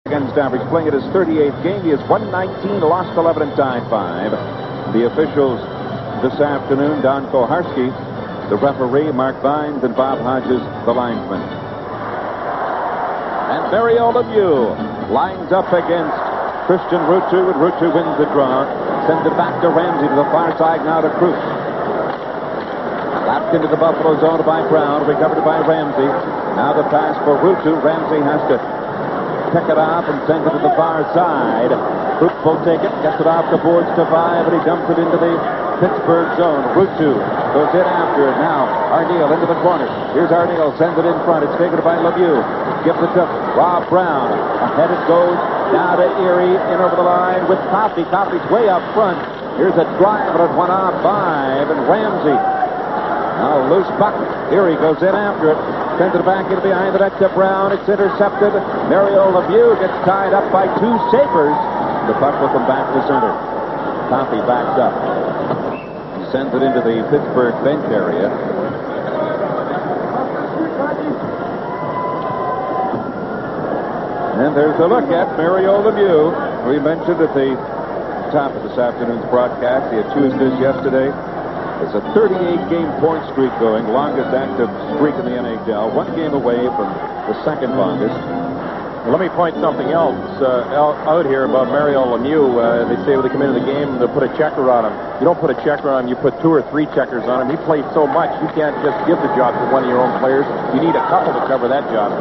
Against average, playing at his 38th game. He has won 19, lost 11, and tied 5. The officials this afternoon, Don Koharski, the referee, Mark Vines, and Bob Hodges, the linesman. And Mario Lemieux lines up against Christian Ruutu, and Ruutu wins the draw. Sends it back to Ramsey to the far side, now to Cruz. Lapped into the Buffalo zone by Brown, recovered by Ramsey. Now the pass for Ruutu. Ramsey has to pick it off and sends it to the far side. Ruutu will take it, gets it off the boards to 5, and he dumps it into the Pittsburgh zone. Ruutu goes in after it. Now Arneal into the corner. Here's Arneal, sends it in front. It's taken by Lemieux. Gives it to Rob Brown. Ahead it goes. Now to Erie, in over the line with Coffey. Coffey's way up front. Here's a drive, and it went off 5, and Ramsey. Now loose puck. Erie goes in after it. Sends it back in behind the net to Brown. It's intercepted. Mario Lemieux gets tied up by 2 Sabres. The puck will come back to center. Coffey backs up. He sends it into the Pittsburgh bench area. And there's a look at Mario Lemieux. We mentioned at the top of this afternoon's broadcast, he had 2 assists yesterday. It's a 38-game point streak going, longest active streak in the NHL, 1 game away from the second longest. Let me point something else out here about Mario Lemieux. They say when they come into the game, they'll put a checker on him. You don't put a checker on him, you put 2 or 3 checkers on him. He plays so much, you can't just give the job to one of your own players. You need a couple to cover that job.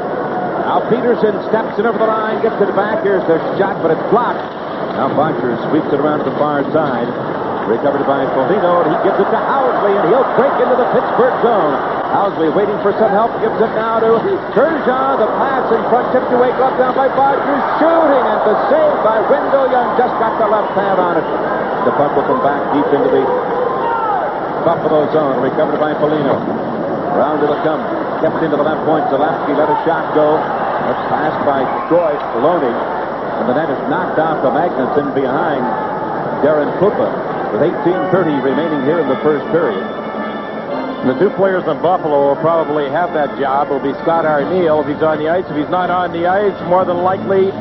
Now Peterson steps in over the line, gets it back. Here's the shot, but it's blocked. Now Bodger sweeps it around to the far side. Recovered by Foligno, and he gives it to Housley, and he'll break into the Pittsburgh zone. Housley waiting for some help, gives it now to Turgeon. The pass in front, tipped away, glove down by Bodger, shooting, and the save by Wendell Young just got the left hand on it. The puck will come back deep into the Buffalo zone, recovered by Foligno. Round it'll come, kept into the left point. Zalewski let a shot go. It's passed by Troy Loney, and the net is knocked off the Magnuson behind Darren Pupa. With 18:30 remaining here in the first period. The 2 players in Buffalo will probably have that job. Will be Scott Arneal if he's on the ice. If he's not on the ice, more than likely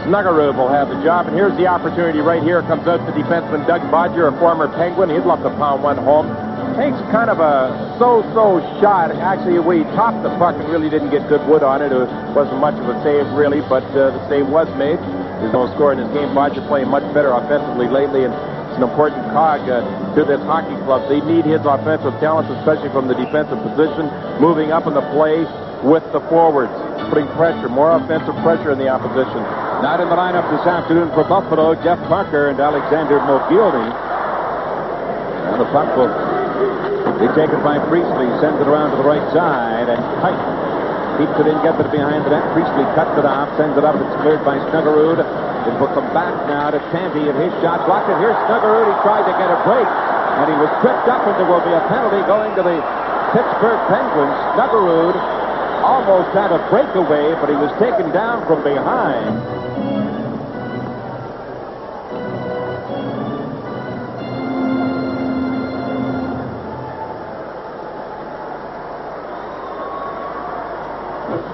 Snuggerud will have the job. And here's the opportunity right here. Comes out to defenseman Doug Bodger, a former Penguin. He'd love to pound one home. Takes kind of a so-so shot. Actually, we topped the puck and really didn't get good wood on it. It wasn't much of a save, really, but the save was made. There's no score in this game. Bodger playing much better offensively lately, and an important cog to this hockey club. They need his offensive talents, especially from the defensive position, moving up in the play with the forwards, putting pressure, more offensive pressure in the opposition. Not in the lineup this afternoon for Buffalo, Jeff Parker and Alexander Mogilny. And the puck will be taken by Priestley, sends it around to the right side, and Pike keeps it in, gets it behind the net. Priestley cuts it off, sends it up, it's cleared by Snuggerud. It will come back now to Tanti, and his shot blocked. And here's Snuggerud. He tried to get a break, and he was tripped up, and there will be a penalty going to the Pittsburgh Penguins. Snuggerud almost had a breakaway, but he was taken down from behind.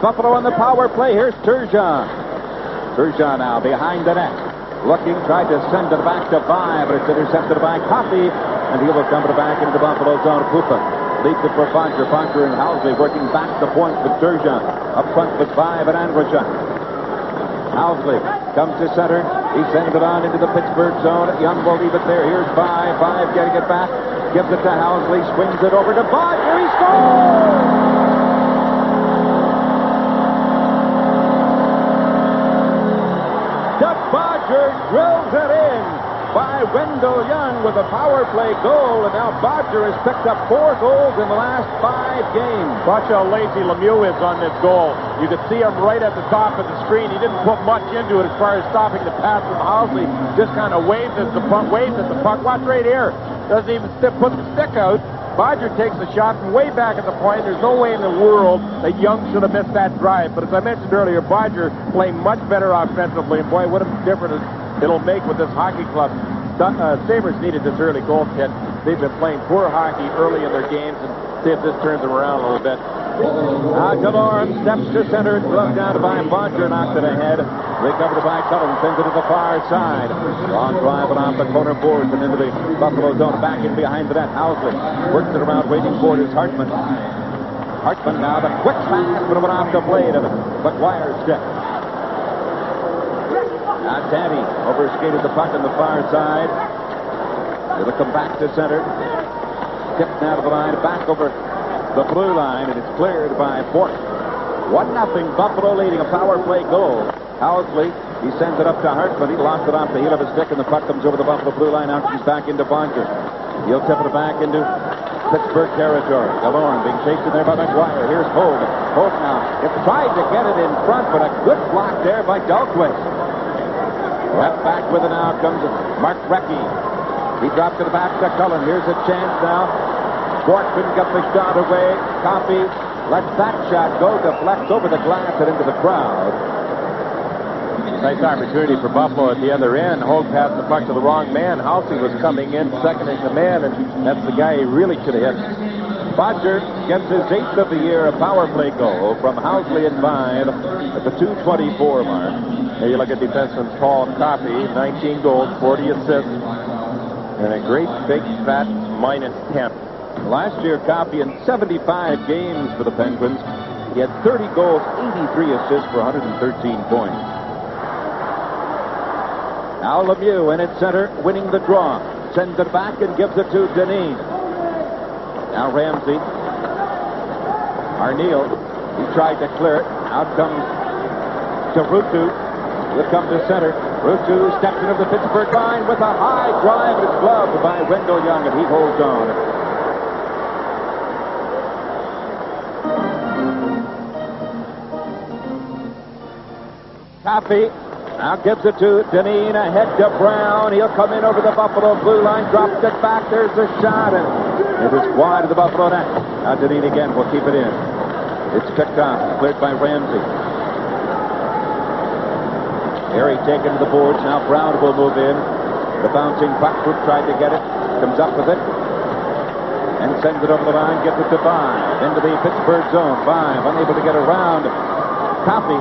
Buffalo on the power play. Here's Turgeon. Turgeon now behind the net. Looking, tried to send it back to 5, but it's intercepted by Coffey, and he will come it back into the Buffalo zone. Pupa leads it for Bodger. Bodger and Housley working back the point with Turgeon. Up front with 5 and Andrusha. Housley comes to center. He sends it on into the Pittsburgh zone. Young will leave it there. Here's 5. 5 getting it back. Gives it to Housley. Swings it over to Bodger. He scores! Drills it in by Wendell Young with a power play goal, and now Bodger has picked up 4 goals in the last 5 games. Watch how lazy Lemieux is on this goal. You could see him right at the top of the screen. He didn't put much into it as far as stopping the pass from Housley. Just kind of waves at the puck. Watch right here. Doesn't even put the stick out. Bodger takes the shot from way back at the point. There's no way in the world that Young should have missed that drive. But as I mentioned earlier, Bodger playing much better offensively. And boy, what a difference it'll make with this hockey club. Sabres needed this early goal, Ted. They've been playing poor hockey early in their games, and see if this turns them around a little bit. DeLorme steps to center. Gloved down by Bodger, knocked it ahead. Recovered by Cullen, sends it to the far side. Long drive and off the corner boards and into the Buffalo zone. Back in behind the net. Housley works it around, waiting for it is Hartman. Hartman now, the quick pass, but it went off the blade of McGuire's stick. Now Tanty overskated the puck on the far side. It'll come back to center. Tipped out of the line, back over the blue line, and it's cleared by Bork. 1-0, Buffalo leading a power play goal. Housley, he sends it up to Hartman. He lost it off the heel of his stick, and the puck comes over the Buffalo blue line. Out comes back into Bodger. He'll tip it back into Pittsburgh territory. DeLorme being chased in there by McGuire. Here's Hogue. Hogue now. It tried to get it in front, but a good block there by Dahlquist. Left back with it now comes Mark Recchi. He dropped it back to Cullen. Here's a chance now. Bork couldn't get the shot away. Coffey lets that shot go. Deflects over the glass and into the crowd. Nice opportunity for Buffalo at the other end. Hogue passed the puck to the wrong man. Housley was coming in second in command, and that's the guy he really should have hit. Bodger gets his 8th of the year, a power play goal from Housley in 5 at the 2:24 mark. Here you look at defenseman Paul Coffey, 19 goals, 40 assists, and a great big fat -10. Last year, Coffey in 75 games for the Penguins. He had 30 goals, 83 assists for 113 points. Now Lemieux in at center, winning the draw. Sends it back and gives it to Deneen. Now Ramsey. Arneal. He tried to clear it. Out comes to Rutu. He'll come to center. Rutu steps into the Pittsburgh line with a high drive. It's gloved by Wendell Young, and he holds on. Coffey now gives it to Deneen, ahead to Brown. He'll come in over the Buffalo blue line, drops it back. There's a shot, and it is wide of the Buffalo net. Now Deneen again will keep it in. It's picked off, cleared by Ramsey. Harry taken to the boards. Now Brown will move in. The bouncing puck, Cook tried to get it. Comes up with it. And sends it over the line, gets it to Vine. Into the Pittsburgh zone. Vine unable to get around Coffey.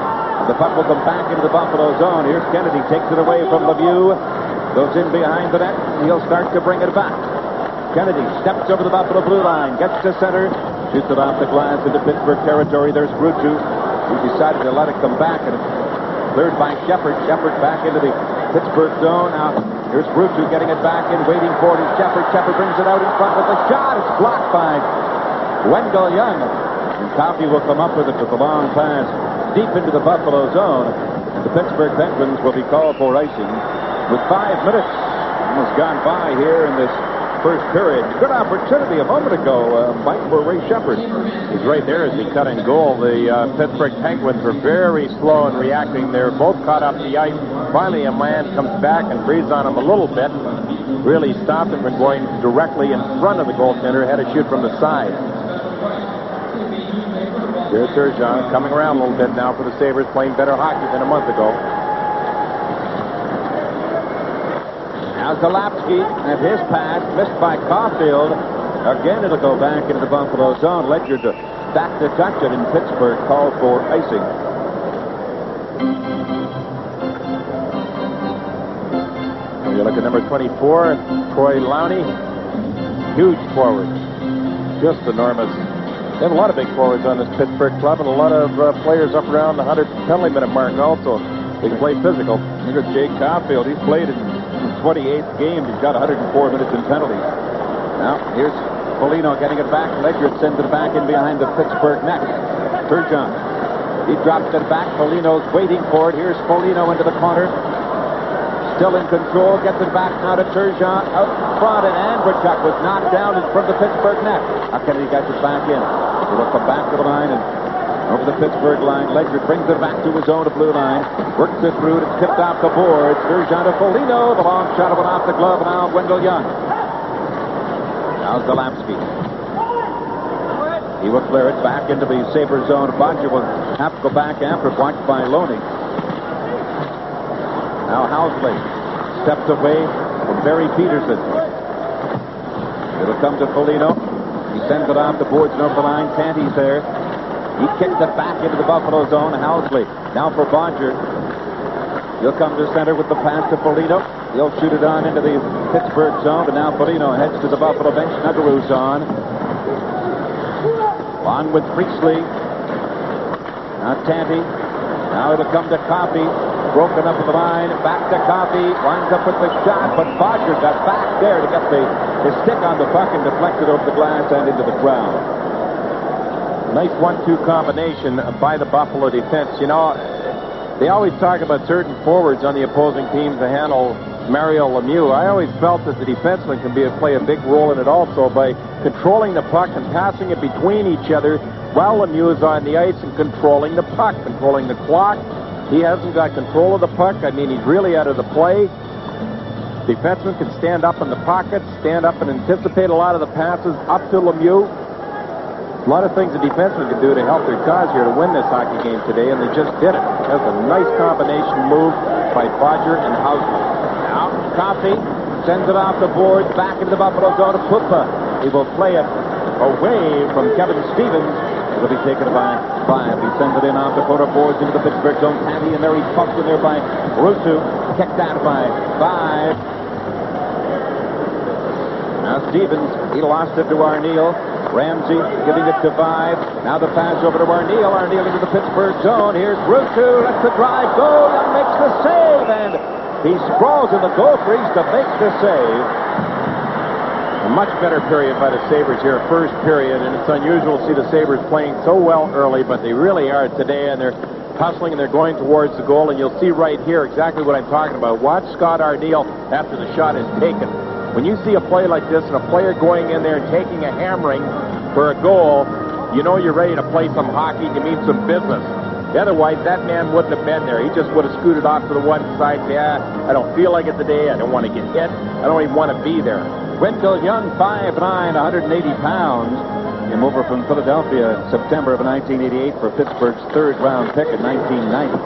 The puck will come back into the Buffalo zone. Here's Kennedy, takes it away from Lemieux. Goes in behind the net. He'll start to bring it back. Kennedy steps over the Buffalo blue line, gets to center, shoots it off the glass into Pittsburgh territory. There's Rutu, who decided to let it come back, and it's cleared by Shepard. Shepard back into the Pittsburgh zone. Now here's Rutu getting it back in, waiting for it is Shepard. Shepard brings it out in front with the shot. It's blocked by Wendell Young. And Coffey will come up with it with the long pass deep into the Buffalo zone. And the Pittsburgh Penguins will be called for icing with 5 minutes almost gone by here in this first period. Good opportunity a moment ago, Mike, for Ray Shepard. He's right there as he cut in goal. The Pittsburgh Penguins were very slow in reacting. They're both caught up the ice. Finally, a man comes back and breathes on him a little bit. Really stopped him from going directly in front of the goaltender. Had to shoot from the side. Here's Turgeon coming around a little bit now for the Sabres, playing better hockey than a month ago. Now Zalapski and his pass missed by Caulfield. Again, it'll go back into the Buffalo zone. Ledyard back to touch it, and Pittsburgh called for icing. You look at number 24, Troy Lowney. Huge forward. Just enormous. They have a lot of big forwards on this Pittsburgh club, and a lot of players up around the 100 penalty minute mark also. They can play physical. Look at Jake Caulfield. He's played in his 28th game. He's got 104 minutes in penalties. Now, here's Foligno getting it back. Ledyard sends it back in behind the Pittsburgh net. Turgeon. He drops it back. Foligno's waiting for it. Here's Foligno into the corner. Still in control. Gets it back now to Turgeon. Out front, and Andrechuk was knocked down in front of the Pittsburgh net. Now Kennedy gets it back in. He will come back to the line and over the Pittsburgh line. Ledyard brings it back to his own blue line. Works it through. It's tipped off the boards. Turgeon to Foligno. The long shot went off the glove. Now Wendell Young. Now Zalapski. He will clear it back into the Sabre zone. Bodger will have to go back after, blocked by Loney. Now Housley steps away from Barry Peterson. It'll come to Foligno. He sends it off the boards and over the line. Tanty's there. He kicks it back into the Buffalo zone. Housley now for Bodger. He'll come to center with the pass to Foligno. He'll shoot it on into the Pittsburgh zone, but now Foligno heads to the Buffalo bench. Snuggeroo's on. On with Priestley. Now Tanty. Now it'll come to Coffey. Broken up at the line. Back to Coffey. Winds up with the shot, but Bodger got back there to get his stick on the puck and deflect it over the glass and into the crowd. Nice 1-2 combination by the Buffalo defense. You know, they always talk about certain forwards on the opposing team to handle Mario Lemieux. I always felt that the defenseman can play a big role in it also by controlling the puck and passing it between each other while Lemieux is on the ice and controlling the puck, controlling the clock. He hasn't got control of the puck. I mean, he's really out of the play. Defenseman can stand up in the pocket, stand up and anticipate a lot of the passes up to Lemieux. A lot of things the defensemen can do to help their cause here to win this hockey game today, and they just did it. That's a nice combination move by Bodger and Housley. Now, Coffey sends it off the boards, back into the Buffalo zone to Pupa. He will play it away from Kevin Stevens. It'll be taken by 5. He sends it in off the corner boards into the Pittsburgh zone. Tanty in there. He's pumped in there by Rusu. Kicked out by 5. Now Stevens, he lost it to Arneal. Ramsey giving it to 5. Now the pass over to Arneal. Arneal into the Pittsburgh zone. Here's Rusu. Lets the drive go. Young makes the save. And he sprawls in the goal crease to make the save. A much better period by the Sabres here, first period. And it's unusual to see the Sabres playing so well early, but they really are today. And they're hustling and they're going towards the goal. And you'll see right here exactly what I'm talking about. Watch Scott Arneal after the shot is taken. When you see a play like this and a player going in there and taking a hammering for a goal, you know you're ready to play some hockey and you mean some business. Otherwise, that man wouldn't have been there. He just would have scooted off to the one side. I don't feel like it today. I don't want to get hit. I don't even want to be there. Wendell Young, 5'9", 180 pounds. Came over from Philadelphia in September of 1988 for Pittsburgh's third-round pick in 1990.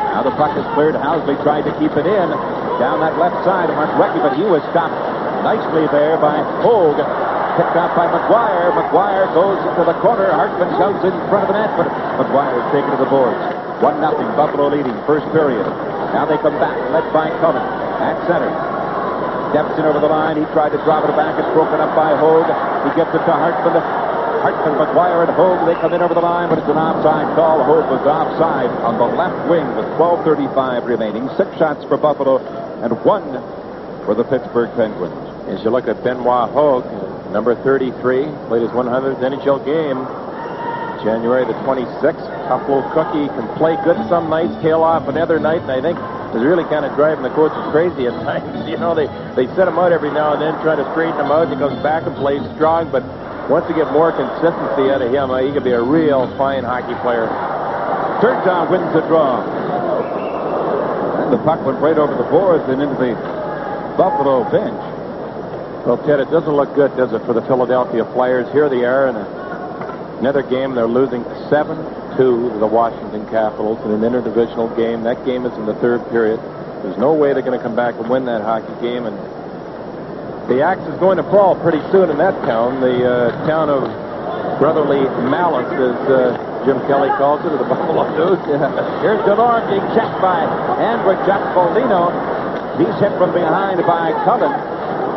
Now the puck is cleared. Housley tried to keep it in. Down that left side of Markrecki, but he was stopped nicely there by Hogue. Picked up by McGuire. McGuire goes into the corner. Hartman comes in front of the net, but McGuire is taken to the boards. 1-0, Buffalo leading, first period. Now they come back, led by Cullen at center. Steps in over the line. He tried to drop it back. It's broken up by Hogue. He gets it to Hartman. Hartman, McGuire, and Hogue. They come in over the line, but it's an offside call. Hogue was offside on the left wing with 12:35 remaining. 6 shots for Buffalo and 1 for the Pittsburgh Penguins. As you look at Benoit Hogue, number 33, played his 100th NHL game January the 26th. Tough little cookie. Can play good some nights, tail off another night, and I think is really kind of driving the coaches crazy at times. You know, they set him out every now and then, try to straighten him out. He comes back and plays strong, but once you get more consistency out of him, he could be a real fine hockey player. Turgeon wins the draw. And the puck went right over the boards and into the Buffalo bench. Well, Ted, it doesn't look good, does it, for the Philadelphia Flyers? Here they are in another game. They're losing 7-2 to the Washington Capitals in an interdivisional game. That game is in the third period. There's no way they're going to come back and win that hockey game. And the axe is going to fall pretty soon in that town, the town of brotherly malice, as Jim Kelly calls it, or the Buffalo News. Here's Delorme being checked by Andrew Foligno. He's hit from behind by Cullen.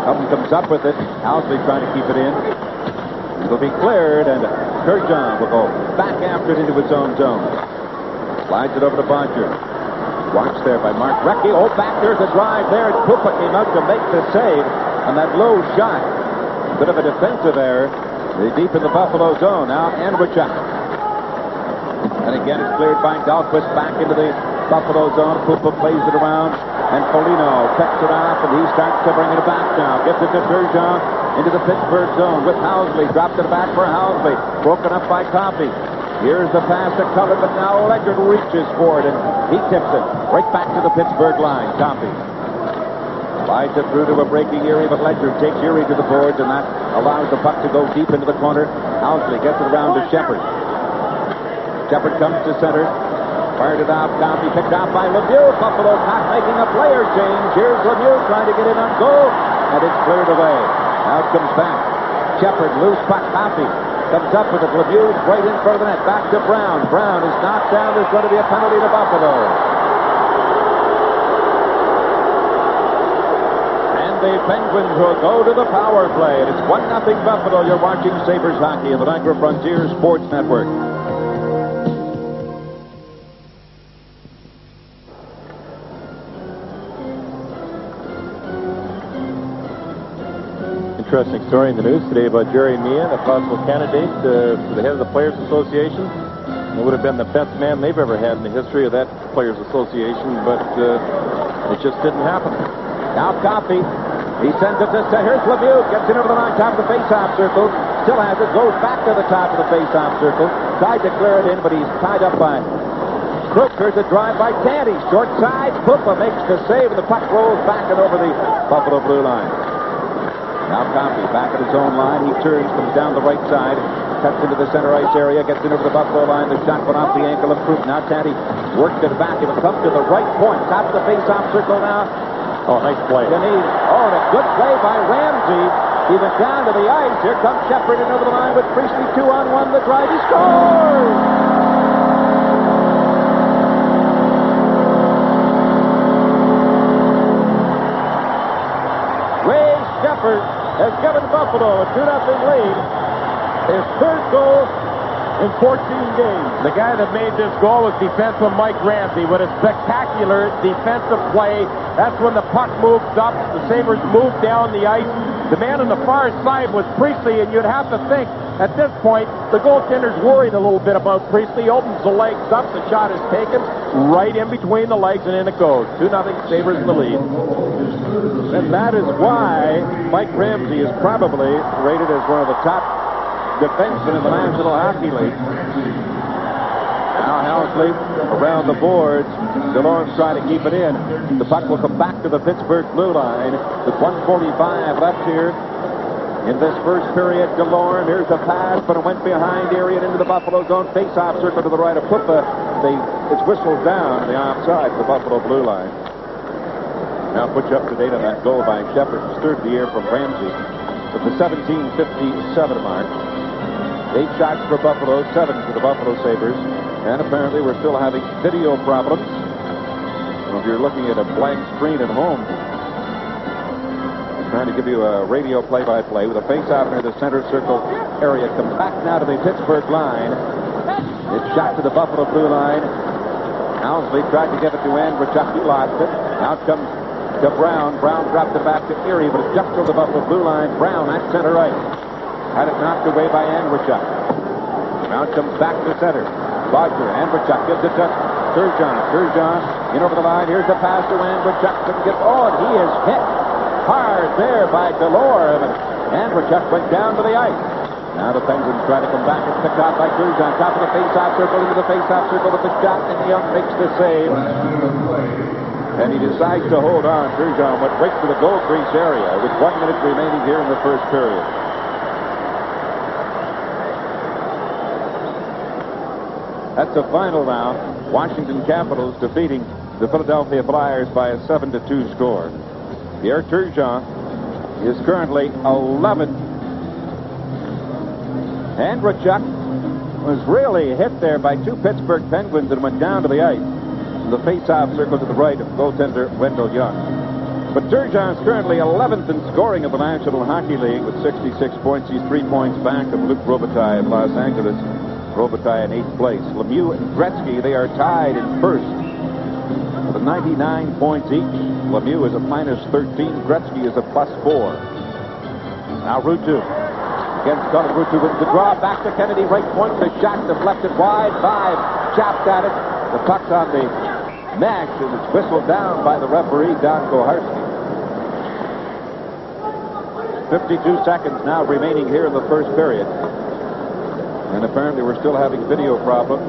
Cullen comes up with it. Housley trying to keep it in. It'll be cleared, and Turgeon will go back after it into his own zone. Slides it over to Bodger. Watched there by Markrecki. Oh, back there's a drive there. Pupa came out to make the save on that low shot. Bit of a defensive error. They're deep in the Buffalo zone. Now Andrichuk. And again it's cleared by Dahlquist back into the Buffalo zone. Pupa plays it around. And Foligno picks it off, and he starts to bring it back now. Gets it to Turgeon into the Pittsburgh zone with Housley. Dropped it back for Housley. Broken up by Coffey. Here's the pass to Cullen, but now Ledyard reaches for it, and he tips it right back to the Pittsburgh line. Coffey slides it through to a breaking Erie, but Ledyard takes Erie to the boards, and that allows the puck to go deep into the corner. Housley gets it around to Shepard. Shepard comes to center. Fired it off. Coffey picked off by Lemieux. Buffalo not making a player change. Here's Lemieux trying to get in on goal, and it's cleared away. Now it comes back. Shepard, loose puck. Coffey Comes up with it. Lemieux right in front of the net. Back to Brown. Brown is knocked down. There's going to be a penalty to Buffalo. And the Penguins will go to the power play. And it's 1-0 Buffalo. You're watching Sabres hockey on the Niagara Frontier Sports Network. Interesting story in the news today about Jerry Meehan, a possible candidate for the head of the Players Association. It would have been the best man they've ever had in the history of that Players Association, but it just didn't happen. Now Coffey, he sends it to here's Lemieux, gets it over the line, top of the face-off circle, still has it, goes back to the top of the face-off circle, tried to clear it in, but he's tied up by Crook. Here's a drive by Tandy, short side, Puppa makes the save, and the puck rolls back and over the Buffalo blue line. Now Coffey back at his own line. He turns, comes down the right side, cuts into the center ice area, gets into the Buffalo line. The shot went off the ankle of Crook. Now Tandy worked it back. It will come to the right point. Top of the face-off circle now. Oh, nice play. And a good play by Ramsey. He went down to the ice. Here comes Shepard in over the line with Priestley 2-on-1. The drive. He scores! Shepard has given Buffalo a 2-0 lead. His third goal in 14 games. The guy that made this goal was defenseman Mike Ramsey with a spectacular defensive play. That's when the puck moved up. The Sabres moved down the ice. The man on the far side was Priestley, and you'd have to think at this point the goaltender's worried a little bit about Priestley. Opens the legs up. The shot is taken right in between the legs, and in it goes. 2-0 Sabres in the lead. And that is why Mike Ramsey is probably rated as one of the top defensemen in the National Hockey League. Now Housley around the boards. DeLorme's trying to keep it in. The puck will come back to the Pittsburgh blue line with 1:45 left here in this first period. DeLorme, here's a pass, but it went behind area and into the Buffalo zone. Face-off circle to the right of Puppa. It's whistled down on the offside for the Buffalo blue line. Now put you up to date on that goal by Shepard. His third of the year from Ramsey at the 17:57 mark. 8 shots for Buffalo, 7 for the Buffalo Sabres. And apparently we're still having video problems. Well, if you're looking at a blank screen at home, I'm trying to give you a radio play-by-play with a face-off near the center circle area. Comes back now to the Pittsburgh line. It's shot to the Buffalo blue line. Housley tried to give it to Andrechuk. He lost it. Now comes to Brown. Brown dropped it back to Erie, but it's just over the Buffalo blue line. Brown at center ice. Had it knocked away by Andrechuk. Brown comes back to center. Bodger, Andrechuk gives it to Turgeon. Turgeon in over the line. Here's the pass to Andrechuk. Couldn't get and he is hit hard there by DeLorme. Andrechuk went down to the ice. Now the Penguins try to come back. It's picked out by Turgeon. Top of the face-off circle, into the face-off circle with the shot, and Young makes the save. And he decides to hold on. Turgeon went right to the goal crease area with 1 minute remaining here in the first period. That's the final now. Washington Capitals defeating the Philadelphia Flyers by a 7-2 score. Pierre Turgeon is currently 11. Andrechuk was really hit there by 2 Pittsburgh Penguins and went down to the ice. The face-off circle to the right of goaltender Wendell Young. But Turgeon is currently 11th in scoring of the National Hockey League with 66 points. He's 3 points back of Luc Robitaille of Los Angeles. Robitaille in 8th place. Lemieux and Gretzky, they are tied in first with 99 points each. Lemieux is a -13. Gretzky is a +4. Now Ruutu. Again, Scott Ruutu with the draw back to Kennedy. Right point. The shot deflected wide. 5 chopped at it. The puck's on the mesh and it's whistled down by the referee, Don Koharski. 52 seconds now remaining here in the first period. And apparently we're still having video problems.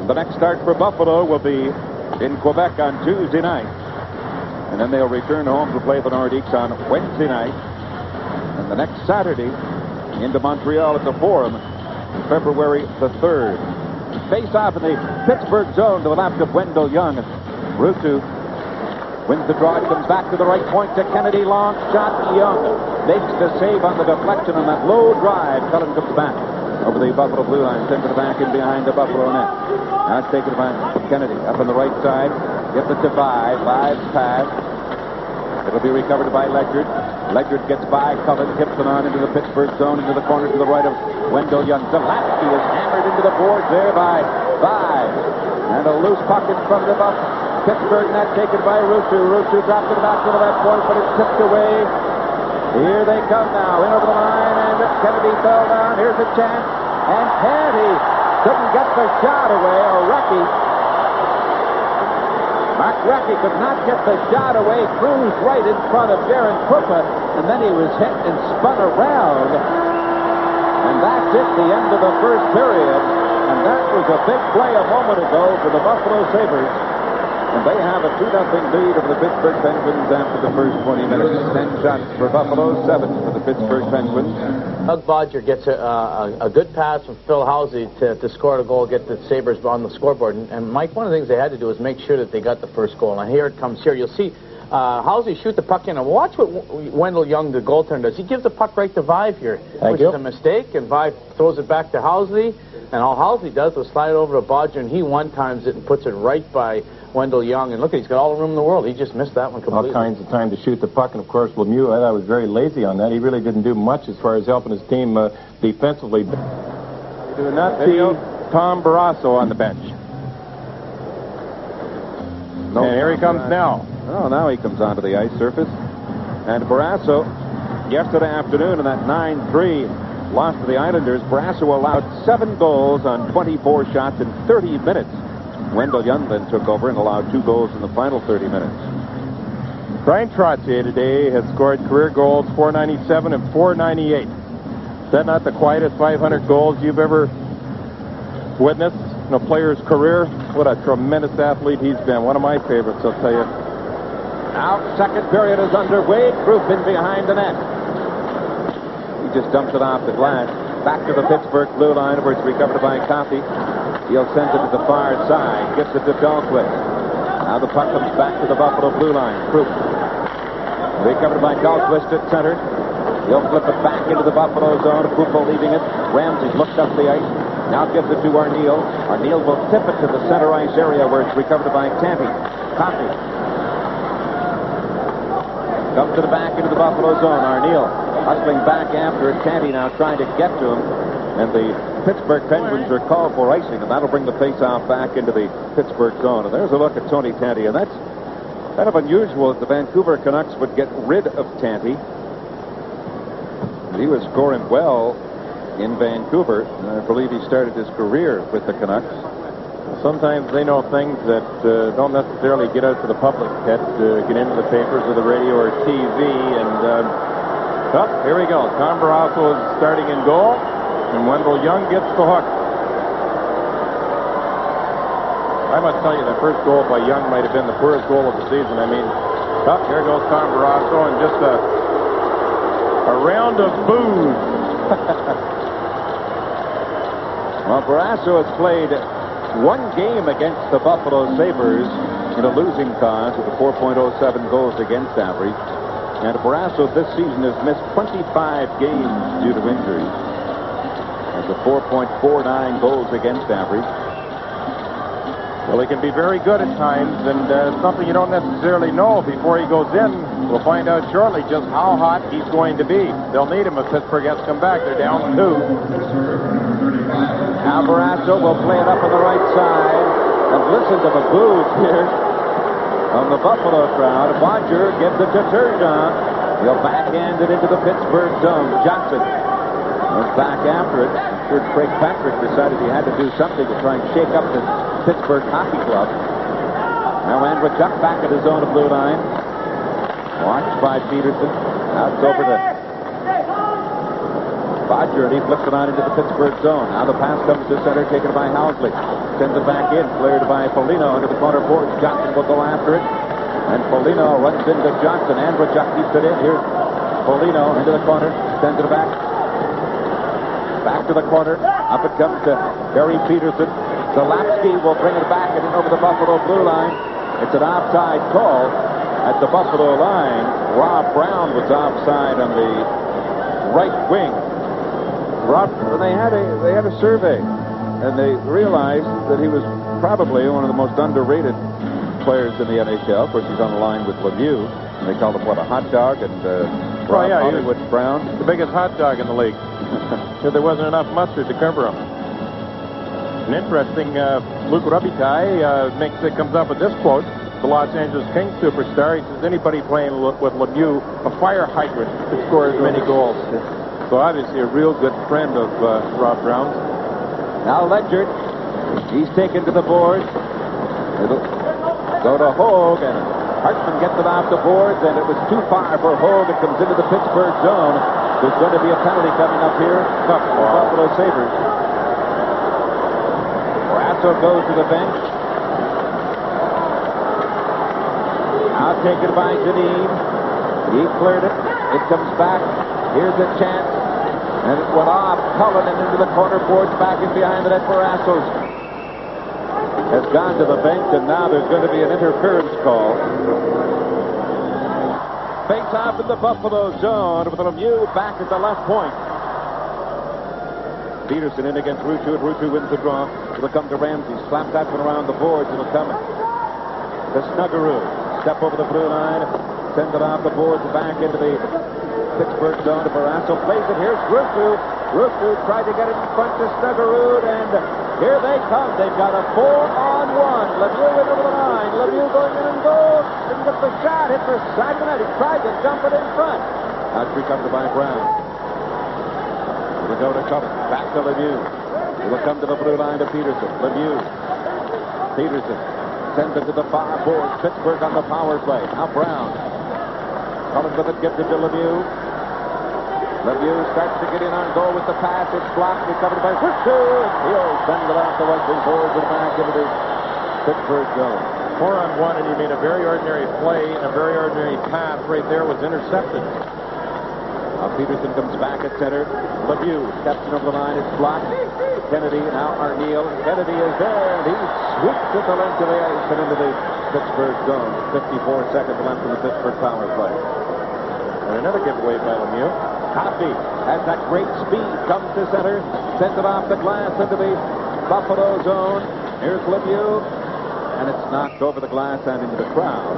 The next start for Buffalo will be in Quebec on Tuesday night. And then they'll return home to play the Nordiques on Wednesday night. And the next Saturday into Montreal at the Forum, February the 3rd. Face off in the Pittsburgh zone to the left of Wendell Young. Ruutu Wins the draw. It comes back to the right point to Kennedy. Long shot. Young makes the save on the deflection on that low drive. Cullen comes back over the Buffalo blue line. Sends it back in behind the Buffalo net. Now it's taken by Kennedy. Up on the right side. Gets it to Vive. Vive's pass. It'll be recovered by Ledyard. Ledyard gets by Cullen. Tips it on into the Pittsburgh zone. Into the corner to the right of Wendell Young. Zalapsky is hammered into the boards there by Vive. And a loose puck in front of the Pittsburgh net taken by Rusu. Rusu dropped it back to the left point, but it's tipped away. Here they come now, in over the line, and Kennedy fell down. Here's a chance, and Canty couldn't get the shot away, or Recchi. Mark Recchi could not get the shot away, cruised right in front of Darren Krupa, and then he was hit and spun around. And that's it, the end of the first period. And that was a big play a moment ago for the Buffalo Sabres. And they have a 2-0 lead over the Pittsburgh Penguins after the first 20 minutes. 10 shots for Buffalo, 7 for the Pittsburgh Penguins. Doug Bodger gets a good pass from Phil Housley to score a goal, get the Sabres on the scoreboard. And Mike, one of the things they had to do was make sure that they got the first goal. And here it comes here. You'll see Housley shoot the puck in. And watch what Wendell Young, the goaltender, does. He gives the puck right to Vive here, which is a mistake. And Vive throws it back to Housley. And all Housley does was slide it over to Bodger, and he one-times it and puts it right by Wendell Young. And look, he's got all the room in the world. He just missed that one completely. All kinds of time to shoot the puck. And, of course, Lemieux, I thought, was very lazy on that. He really didn't do much as far as helping his team defensively. We do not see Tom Barrasso on the bench. No, and here he comes now. Oh, now he comes onto the ice surface. And Barrasso, yesterday afternoon in that 9-3 loss to the Islanders, Barrasso allowed 7 goals on 24 shots in 30 minutes. Wendell Young then took over and allowed 2 goals in the final 30 minutes. Brian Trottier today has scored career goals 497 and 498. Is that not the quietest 500 goals you've ever witnessed in a player's career? What a tremendous athlete he's been. One of my favorites, I'll tell you. Now, second period is underway. Group in behind the net. He just dumps it off the glass. Back to the Pittsburgh blue line, where it's recovered by Coffey. He'll send it to the far side. Gets it to Dahlquist. Now the puck comes back to the Buffalo blue line. Krupp. Recovered by Dahlquist at center. He'll flip it back into the Buffalo zone. Krupp leaving it. Ramsey looked up the ice. Now gives it to Arneal. Arneal will tip it to the center ice area where it's recovered by Canty. Coffey. Comes to the back into the Buffalo zone. Arneal hustling back after it. Canty now trying to get to him. And the Pittsburgh Penguins are called for icing, and that'll bring the face-off back into the Pittsburgh zone. And there's a look at Tony Tanti, and that's kind of unusual that the Vancouver Canucks would get rid of Tanti. He was scoring well in Vancouver, and I believe he started his career with the Canucks. Sometimes they know things that don't necessarily get out to the public, get into the papers or the radio or TV. And here we go. Tom Barrasso is starting in goal. And Wendell Young gets the hook. I must tell you, the first goal by Young might have been the poorest goal of the season. I mean, here goes Tom Barrasso, and just a round of booze. Well, Barrasso has played 1 game against the Buffalo Sabres in a losing cause with a 4.07 goals against average. And Barrasso this season has missed 25 games due to injuries. Has a 4.49 goals against average. Well, he can be very good at times, and something you don't necessarily know before he goes in. We'll find out shortly just how hot he's going to be. They'll need him if Pittsburgh has to come back. They're down 2. Now Barrasso will play it up on the right side. And listen to the boos here from the Buffalo crowd. Bodger gives it to Turgeon. He'll backhand it into the Pittsburgh zone. Johnson was back after it. I'm sure Craig Patrick decided he had to do something to try and shake up the Pittsburgh Hockey Club. Now Andrechuk back at his own blue line. Watched by Peterson. Now it's over to Bodger, and he flips it on into the Pittsburgh zone. Now the pass comes to center, taken by Housley. Sends it back in, cleared by Foligno into the corner boards. Johnson will go after it. And Foligno runs into Johnson. Andrechuk keeps it in. Here's Foligno into the corner. Sends it back. Back to the corner. Up it comes to Barry Peterson. Zalapsky will bring it back and in over the Buffalo blue line. It's an offside call. at the Buffalo line. Rob Brown was offside on the right wing. They had a survey, and they realized that he was probably one of the most underrated players in the NHL. Of course, he's on the line with Lemieux, and they called him, a hot dog, and Hollywood Brown. The biggest hot dog in the league. So there wasn't enough mustard to cover him. An interesting, Luc Robitaille comes up with this quote, the Los Angeles Kings superstar. He says, anybody playing with Lemieux, a fire hydrant could score as many goals. So obviously a real good friend of Rob Brown's. Now Ledger, he's taken to the boards. It'll go to Hogue, and Hartman gets it off the boards, and it was too far for Hogue. It comes into the Pittsburgh zone. There's going to be a penalty coming up here for the Buffalo Sabres. Brasso goes to the bench. Now taken by Deneen. He cleared it. It comes back. Here's a chance. And it went off Cullen and into the corner boards back in behind the net for Assos. Has gone to the bench, and now there's going to be an interference call. Face off in the Buffalo zone with Lemieux back at the left point. Peterson in against Ruutu, and Ruutu wins the draw. It'll come to Ramsey. Slap that one around the boards. It'll come to Snuggerud. Step over the blue line. Send it off the boards back into the Pittsburgh zone. Barrasso plays it. Here's Ruutu. Ruutu tried to get it in front to Snuggerud, and here they come. They've got a 4-on-1. Lemieux into the line. Lemieux going in and goal. Didn't get the shot. Hit the side of the net. He tried to dump it in front. Now it's recovered by Brown. It'll go to Cullen. Back to Lemieux. It'll come to the blue line to Peterson. Lemieux. Peterson sends it to the far boards. Pittsburgh on the power play. Now Brown. Cullen with it. Gives it to Lemieux. Lemieux starts to get in on goal with the pass. It's blocked. Recovered by Ruutu. He'll send it off the Western boards and back into the Pittsburgh zone. 4-on-1, and he made a very ordinary play, and a very ordinary pass right there was intercepted. Now Peterson comes back at center. Lemieux steps over the line. It's blocked. Kennedy, now Arneal. Kennedy is there, and he sweeps it the length of the ice and into the Pittsburgh zone. 54 seconds left in the Pittsburgh power play. And another giveaway by Lemieux. Coffey has that great speed, comes to center, sends it off the glass into the Buffalo zone. Here's Lemieux, and it's knocked over the glass and into the crowd.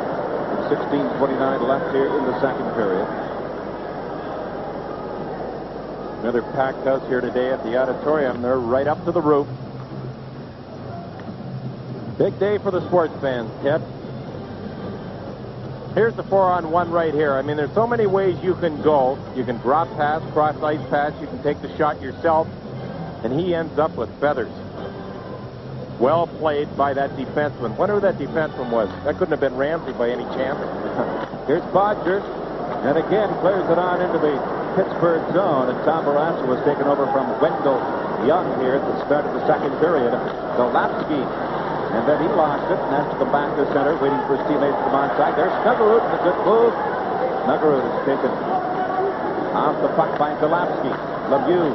16:29 left here in the second period. Another packed house here today at the auditorium. They're right up to the roof. Big day for the sports fans, Ted. Here's the 4-on-1 right here. I mean, there's so many ways you can go. You can drop pass, cross ice pass. You can take the shot yourself. And he ends up with feathers. Well played by that defenseman. Wonder who that defenseman was. That couldn't have been Ramsey by any chance. Here's Bodger. And again clears it on into the Pittsburgh zone. And Tom Barrasso was taken over from Wendell Young here at the start of the second period. Golapski. And then he lost it and has to come back to center, waiting for his teammates to come onside. There's Snuggerud with a good move. Snuggerud is taken off the puck by Golapski. Lemieux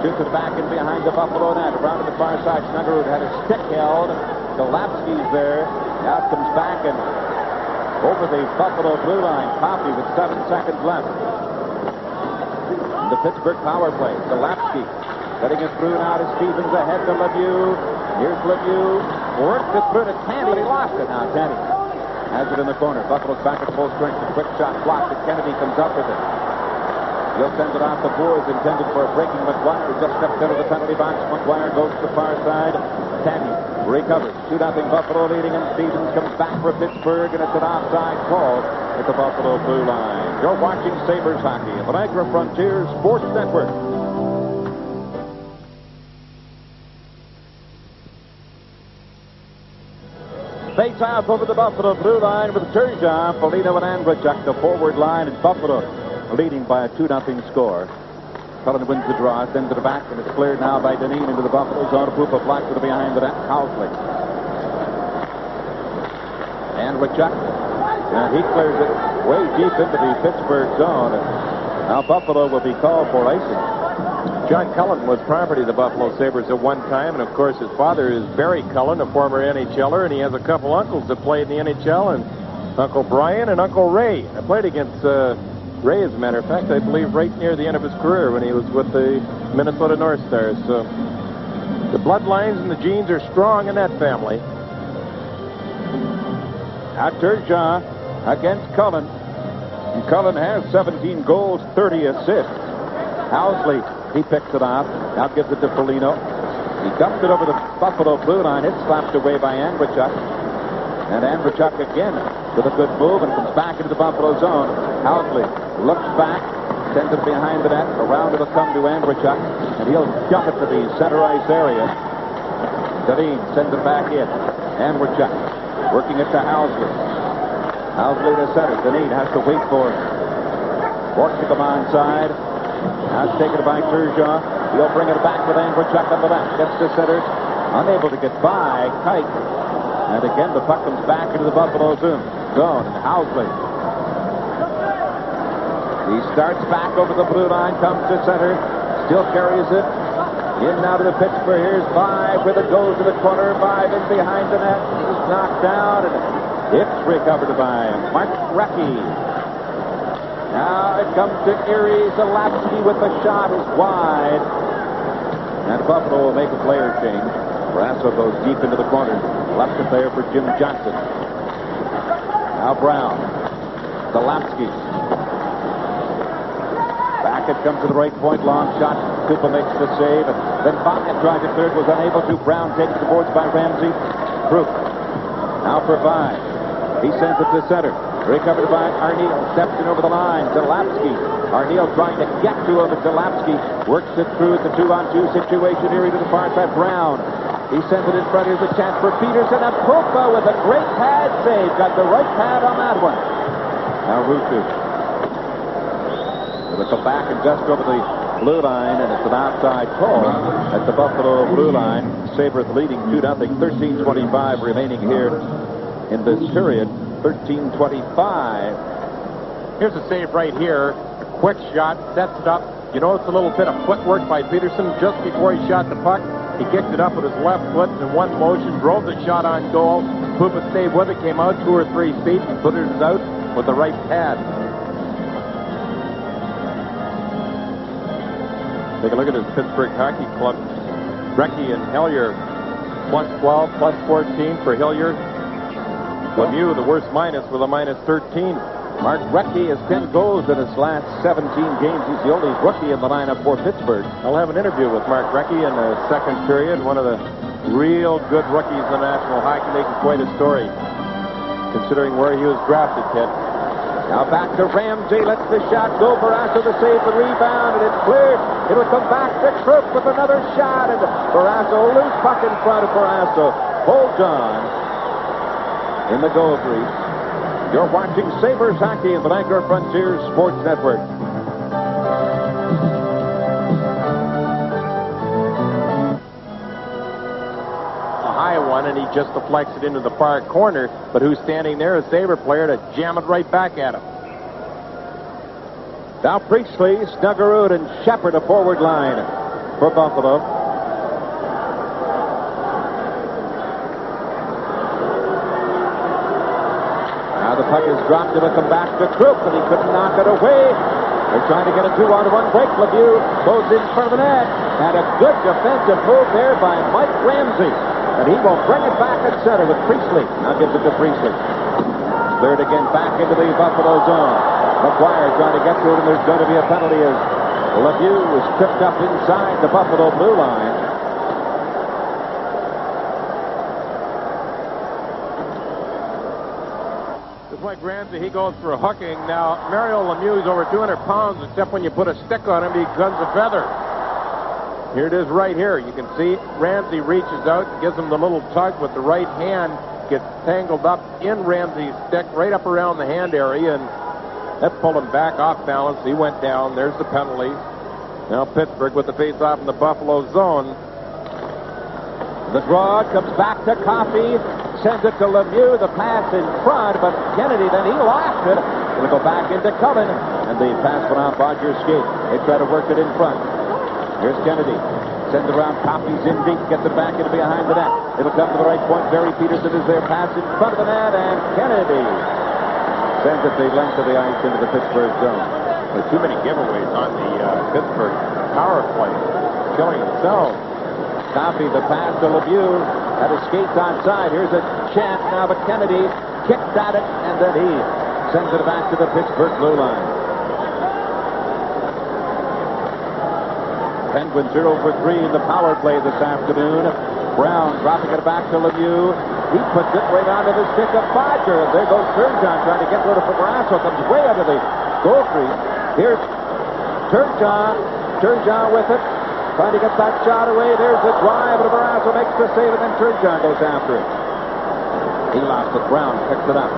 shoots it back in behind the Buffalo net. Around to the far side, Snuggerud had his stick held. Golapski's there. Now it comes back and over the Buffalo blue line. Coffey with 7 seconds left. The Pittsburgh power play. Golapski getting it through now to Stevens ahead to Lemieux. Here's Lemieux. Worked it through to Tanny, but he lost it now. Tanny has it in the corner. Buffalo's back at full strength. A quick shot blocked, and Kennedy comes up with it. He'll send it off the boards, intended for breaking McGuire. Just stepped out of the penalty box. McGuire goes to the far side. Tanny recovers. 2-0 Buffalo leading, and Stevens comes back for Pittsburgh, and it's an offside call at the Buffalo blue line. You're watching Sabres hockey on the Niagara Frontier Sports Network. Face off over the Buffalo blue line with Turgeon, Polino, and Andrzejczyk. The forward line in Buffalo leading by a 2-0 score. Cullen wins the draw, sends it back, and it's cleared now by Deneen into the Buffalo zone. Pupa blocked to the behind the net. Housley. Andrzejczyk. And he clears it way deep into the Pittsburgh zone. Now Buffalo will be called for icing. John Cullen was property of the Buffalo Sabres at one time, and of course his father is Barry Cullen, a former NHLer, and he has a couple uncles that played in the NHL, and Uncle Brian and Uncle Ray. I played against Ray, as a matter of fact, I believe right near the end of his career when he was with the Minnesota North Stars. So the bloodlines and the genes are strong in that family. At Turgeon against Cullen. And Cullen has 17 goals, 30 assists. Housley, he picks it off. Now gives it to Foligno. He dumps it over the Buffalo blue line. It's slapped away by Andrechuk. And Andrechuk again with a good move and comes back into the Buffalo zone. Housley looks back, sends it behind the net. Around it'll come to Andrechuk, and he'll dump it to the center ice area. Davine sends it back in. Andrechuk working it to Housley. Housley to center. Dineen has to wait for Bork to come onside. Now it's taken by Turgeon. He'll bring it back with Andrechuk on the left. Gets to center. Unable to get by Kite. And again, the puck comes back into the Buffalo zone. And Housley. He starts back over the blue line, comes to center. Still carries it. In now to the Pittsburgh. Here's Vibe with it. Goes to the corner. Vibe in behind the net. He's knocked down. And it's recovered by Mark Recchi. Now it comes to Erie. Zalapsky with the shot is wide. And Buffalo will make a player change. Brasso goes deep into the corner. Left it there for Jim Johnson. Now Brown. Zalapsky. Back it comes to the right point. Long shot. Tupa makes the save. Then Vanek tried it third. Was unable to. Brown takes the boards by Ramsey. Brook. Now for Vine. He sends it to center. Recovered by Arneal. Steps in over the line. Zalapsky. Arneal trying to get to him, but Zalapsky works it through the 2-on-2 situation here to the far side. Brown. He sends it in front. Here's a chance for Peterson. And Pupa with a great pad save. Got the right pad on that one. Now Rutu. It'll come back and just over the blue line, and it's an outside call at the Buffalo blue line. Sabres leading 2-0. 13:25 remaining here in this period. 13:25. Here's a save right here. A quick shot, sets it up. You notice a little bit of footwork by Peterson just before he shot the puck. He kicked it up with his left foot in one motion, drove the shot on goal. Pupa stayed with it, came out 2 or 3 feet, and put it out with the right pad. Take a look at his Pittsburgh Hockey Club. Recchi and Hillier, +12, +14 for Hillier. Lemieux, the worst minus, with a -13. Mark Recchi has 10 goals in his last 17 games. He's the only rookie in the lineup for Pittsburgh. I'll have an interview with Mark Recchi in the second period. One of the real good rookies in the National Hockey League. Quite a story, considering where he was drafted, Ted. Now back to Ramsey. Lets the shot go. Barrasso the save, the rebound, and it's cleared. It'll come back to Krupp with another shot. And Barrasso, loose puck in front of Barrasso. Holds on in the goal crease. You're watching Sabres hockey in the Niagara Frontier Sports Network. A high one, and he just deflects it into the far corner. But who's standing there? A Sabre player to jam it right back at him. Now Priestley, Snuggerud, and Shepard a forward line for Buffalo. The puck is dropped. It'll come back to Krupp, and he couldn't knock it away. They're trying to get a 2-on-1 break. Lemieux goes in front of the net. And a good defensive move there by Mike Ramsey. And he will bring it back at center with Priestley. Now gives it to Priestley. Cleared again back into the Buffalo zone. McGuire trying to get through it, and there's going to be a penalty as Lemieux was tripped up inside the Buffalo blue line. Like Ramsey, he goes for a hooking. Now, Mario Lemieux is over 200 pounds, except when you put a stick on him, he becomes a feather. Here it is right here. You can see Ramsey reaches out, gives him the little tug with the right hand, gets tangled up in Ramsey's stick, right up around the hand area, and that pulled him back off balance. He went down. There's the penalty. Now Pittsburgh with the face-off in the Buffalo zone. The draw comes back to Coffey. Sends it to Lemieux. The pass in front, but Kennedy, then he lost it. It'll go back into Cullen, and the pass went off Bodger's skate. They try to work it in front. Here's Kennedy. Sends it around. Coffey's in deep. Gets it back into behind the net. It'll come to the right point. Barry Peterson is there. Pass in front of the net, and Kennedy Sends it the length of the ice into the Pittsburgh zone. There's too many giveaways on the Pittsburgh power play. Killing themselves. Coffey, the pass to Lemieux. Had his skates onside. Here's a chance now, but Kennedy kicked at it, and then he sends it back to the Pittsburgh blue line. Penguins 0 for 3 in the power play this afternoon. Brown dropping it back to Lemieux. He puts it right onto the stick of Bodger. There goes Turgeon trying to get rid of Barrasso. Comes way under the goal crease. Here's Turgeon. Turgeon with it. Trying to get that shot away. There's the drive, and Barrasso makes the save, and then Turgeon goes after it. He lost it. Brown picks it up.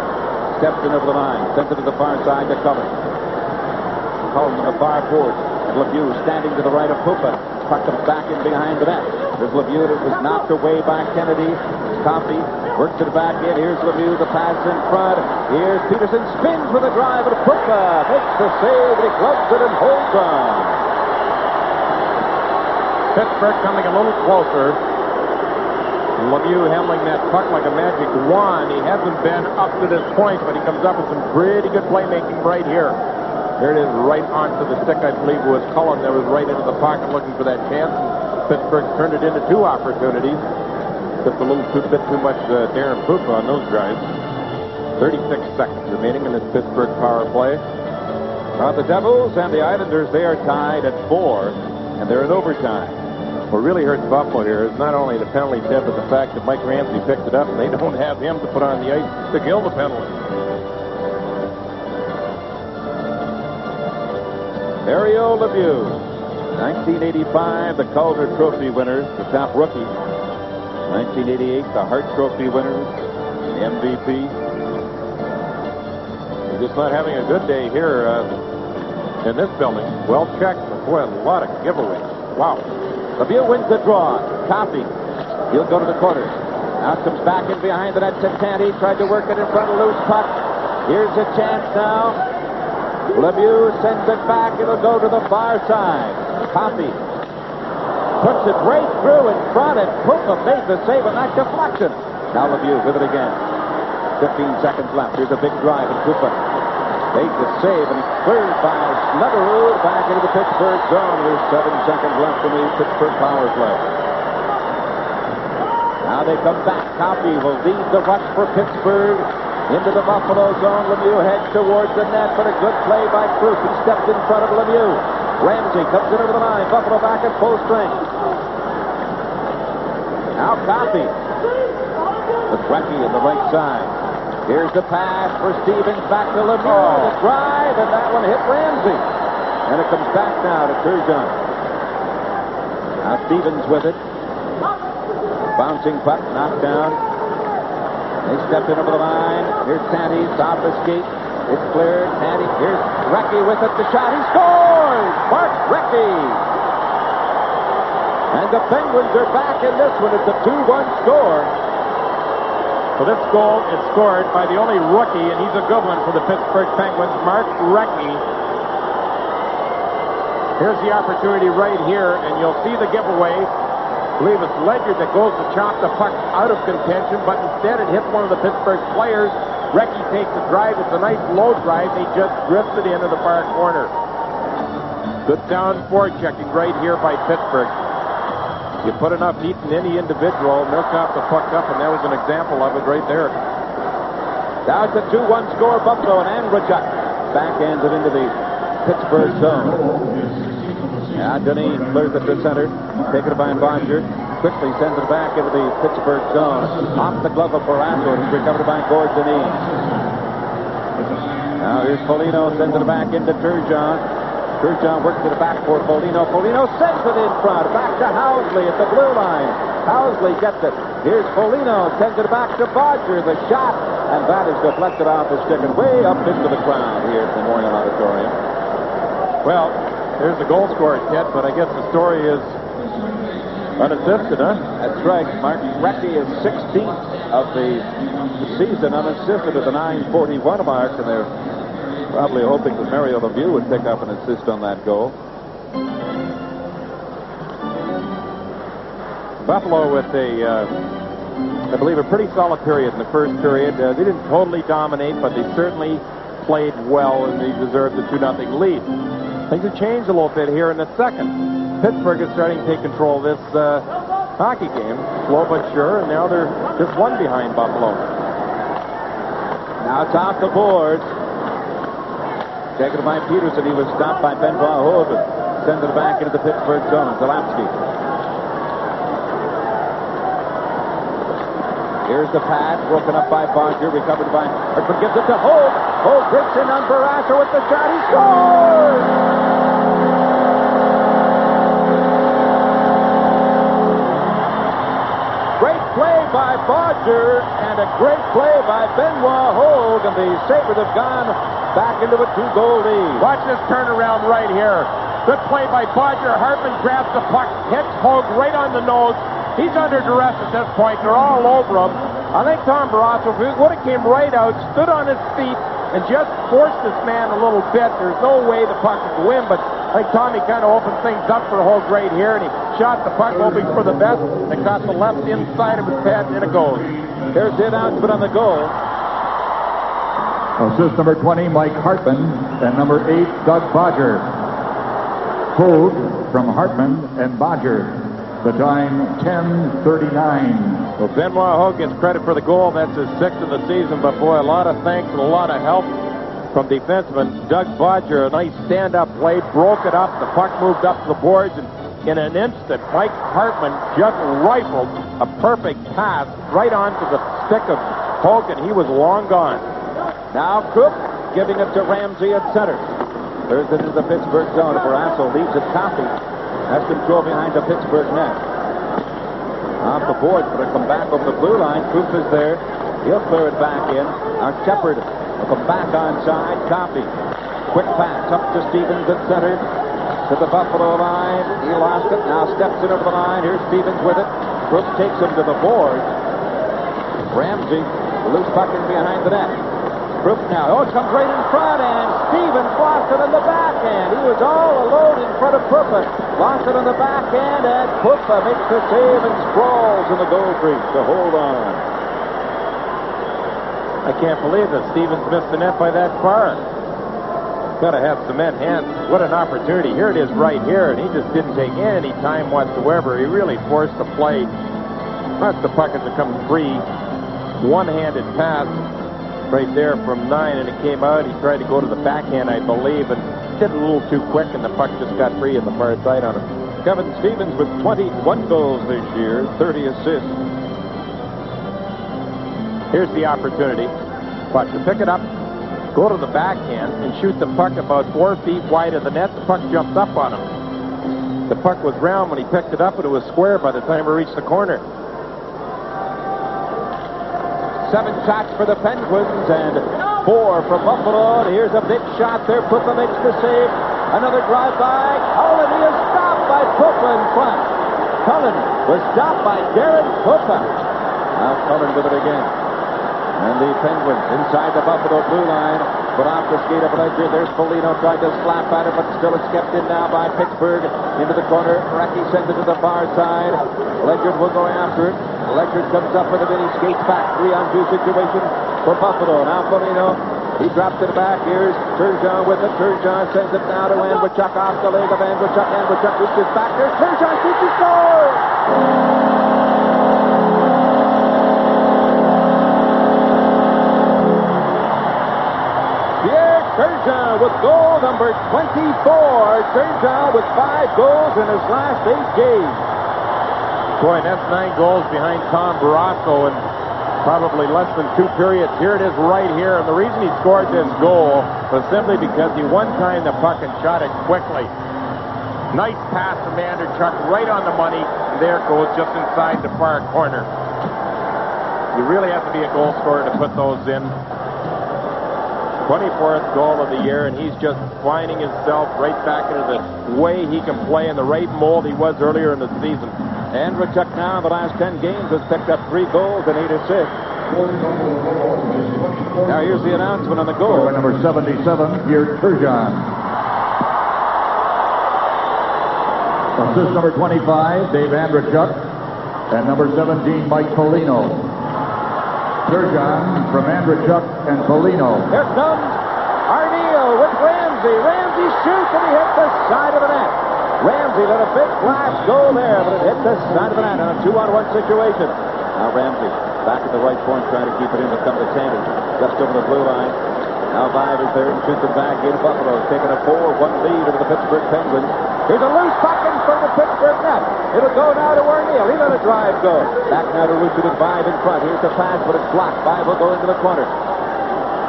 Steps in over the line. Sends it to the far side to Cullen. Cullen on the far board. And Lemieux standing to the right of Pupa. Puck comes back in behind the net. There's Lemieux that was knocked away by Kennedy. Coffey works it back in. Here's Lemieux, the pass in front. Here's Peterson, spins with a drive, and Pupa makes the save, and he gloves it and holds on. Pittsburgh coming a little closer. Lemieux handling that puck like a magic wand. He hasn't been up to this point, but he comes up with some pretty good playmaking right here. Here it is, right onto the stick. I believe it was Cullen that was right into the pocket looking for that chance. Pittsburgh turned it into 2 opportunities. Just a little bit too much Darren Pupa on those drives. 36 seconds remaining in this Pittsburgh power play. The Devils and the Islanders, they are tied at 4, and they're in overtime. What really hurts Buffalo here is not only the penalty tip, but the fact that Mike Ramsey picked it up, and they don't have him to put on the ice to kill the penalty. Mario Lemieux, 1985, the Calder Trophy winners, the top rookie. 1988, the Hart Trophy winners, the MVP. He's just not having a good day here in this building. Well checked, but boy, a lot of giveaways. Wow. Lemieux wins the draw. Coffey, he'll go to the corner. Now comes back in behind the net to Tanty. Tried to work it in front of loose puck. Here's a chance now. Lemieux sends it back. It'll go to the far side. Coffey puts it right through in front, and Pupa made the save on that deflection. Now Lemieux with it again. 15 seconds left. Here's a big drive, and Pupa made the save, and he's cleared by Snuggerud back into the Pittsburgh zone. There's 7 seconds left in the Pittsburgh power play. Now they come back. Coffey will lead the rush for Pittsburgh into the Buffalo zone. Lemieux heads towards the net, but a good play by Cruz. He stepped in front of Lemieux. Ramsey comes in over the line. Buffalo back at full strength. Now Coffey with Recchi on the right side. Here's the pass for Stevens back to Lemieux. The drive, and that one hit Ramsey. And it comes back now to Turgeon. Now Stevens with it. Bouncing puck, knocked down. They stepped in over the line. Here's Tanty, off the skate. It's cleared. Tanty, here's Recchi with it. The shot, he scores! Mark Recchi! And the Penguins are back in this one. It's a 2-1 score. So this goal is scored by the only rookie, and he's a good one for the Pittsburgh Penguins, Mark Recchi. Here's the opportunity right here, and you'll see the giveaway. I believe it's Ledyard that goes to chop the puck out of contention, but instead it hits one of the Pittsburgh players. Recchi takes the drive. It's a nice low drive. They just drifted into the far corner. Good down forechecking right here by Pittsburgh. You put enough heat in any individual, milk off the puck up, and that was an example of it right there. Now it's a 2-1 score. Buffalo, and Andrzejczyk backhands it into the Pittsburgh zone. Now Denis clears it to center. Taken by Bodger. Quickly sends it back into the Pittsburgh zone. Off the glove of Barrasso. It's recovered by Gord Denis. Now here's Foligno. Sends it back into Turgeon. Turgeon works it back for Foligno. Foligno sends it in front. Back to Housley at the blue line. Housley gets it. Here's Foligno. Sends it back to Bodger. The shot. And that is deflected off the stick and way up into the crowd here at the Memorial Auditorium. Well, there's the goal scorer, Ted, but I guess the story is unassisted, huh? That's right. Mark Recchi is 16th of the season unassisted at the 9:41 mark, and they're probably hoping that Mario Lemieux would pick up an assist on that goal. Buffalo with I believe, a pretty solid period in the first period. They didn't totally dominate, but they certainly played well, and they deserved the 2-0 lead. Things have changed a little bit here in the second. Pittsburgh is starting to take control of this hockey game, slow but sure, and now they're just one behind Buffalo. Now it's off the boards. Taken by Peterson. He was stopped by Benoit Hogue. Sends it back into the Pittsburgh zone. Zalapski. Here's the pass, broken up by Bodger, recovered by Hartman, gives it to Hogue. Hogue breaks in on Barrasso with the shot. He scores! Great play by Bodger and a great play by Benoit Hogue, and the Sabres have gone back into a 2-goal lead. Watch this turnaround right here. Good play by Bodger. Hartman grabs the puck, hits Hogue right on the nose. He's under duress at this point. They're all over him. I think Tom Barrasso would have came right out, stood on his feet, and just forced this man a little bit. There's no way the puck could go in, but I think Tommy kind of opened things up for Hogue right here, and he shot the puck hoping for the best, and caught the left inside of his pad, and it goes. Here's the announcement on the goal. Assist number 20, Mike Hartman, and number 8, Doug Bodger. Hogue from Hartman and Bodger. The time, 10:39. Well, Benoit Hogue gets credit for the goal. That's his 6th of the season, but boy, a lot of thanks and a lot of help from defenseman Doug Bodger. A nice stand-up play, broke it up. The puck moved up the boards, and in an instant, Mike Hartman just rifled a perfect pass right onto the stick of Hogue, and he was long gone. Now Cook giving it to Ramsey at center. There's it into the Pittsburgh zone. Barrasso leaves it. Coffey has control behind the Pittsburgh net. Off the board, but it'll come back over the blue line. Coop is there. He'll clear it back in. Now Shepard will come back onside. Coffey. Quick pass up to Stevens at center. To the Buffalo line. He lost it. Now steps in over the line. Here's Stevens with it. Brooks takes him to the board. Ramsey, loose puck in behind the net. Brooks now. Oh, it comes right in front, and Stevens lost it on the backhand. He was all alone in front of Puffa. Lost it on the backhand, and Puffa makes the save and sprawls in the goal crease to hold on. I can't believe that Stevens missed the net by that far. Got to have cement hands. What an opportunity. Here it is right here, and he just didn't take any time whatsoever. He really forced the play. That's the puck as it comes free. One-handed pass right there from 9, and it came out. He tried to go to the backhand, I believe, and did it a little too quick, and the puck just got free in the far side on him. Kevin Stevens with 21 goals this year, 30 assists. Here's the opportunity. Watch, to pick it up, go to the backhand, and shoot the puck about 4 feet wide of the net. The puck jumps up on him. The puck was round when he picked it up, and it was square by the time it reached the corner. 7 shots for the Penguins and 4 for Buffalo. And here's a big shot there. Puffa makes the save. Another drive by Cullen. He is stopped by Puffa in front. Cullen was stopped by Darren Puffa. Now Cullen with it again. And the Penguins inside the Buffalo blue line. But off the skate of Ledger. There's Foligno tried to slap at it, but still it's kept in now by Pittsburgh. Into the corner. Recchi sends it to the far side. Ledger will go after it. Ledger comes up with it, and he skates back. 3-on-2 situation for Buffalo. Now Foligno, he drops it back. Here's Turgeon with it. Turgeon sends it now to Andrechuk off the leg of Andrechuk. Andrechuk reaches back. There's Turgeon. Shoots, he scores! Turgeon with goal number 24. Turgeon with 5 goals in his last 8 games. Boy, and that's 9 goals behind Tom Barrasso in probably less than 2 periods. Here it is right here, and the reason he scored this goal was simply because he one-timed the puck and shot it quickly. Nice pass from Andrechuk right on the money, and there it goes just inside the far corner. You really have to be a goal scorer to put those in. 24th goal of the year, and he's just finding himself right back into the way he can play in the right mold he was earlier in the season. Andrechuk now in the last 10 games has picked up 3 goals and 8 assists. Now here's the announcement on the goal. Number 77, Geert Turgeon. Assist number 25, Dave Andrechuk. And number 17, Mike Foligno. Turgeon from Andrechuk and Foligno. Here it comes. Ramsey. Ramsey shoots, and he hits the side of the net. Ramsey let a big flash go there, but it hit the side of the net in a 2-on-1 situation. Now Ramsey back at the right point, trying to keep it in to come to Sandy. Just over the blue line. Now Vibe is there and shoots it back in. Buffalo taking a 4-1 lead over the Pittsburgh Penguins. Here's a loose puck in for the Pittsburgh net. It'll go now to O'Neill. He let a drive go. Back now to Russo with Vibe in front. Here's the pass, but it's blocked. Vibe will go into the corner.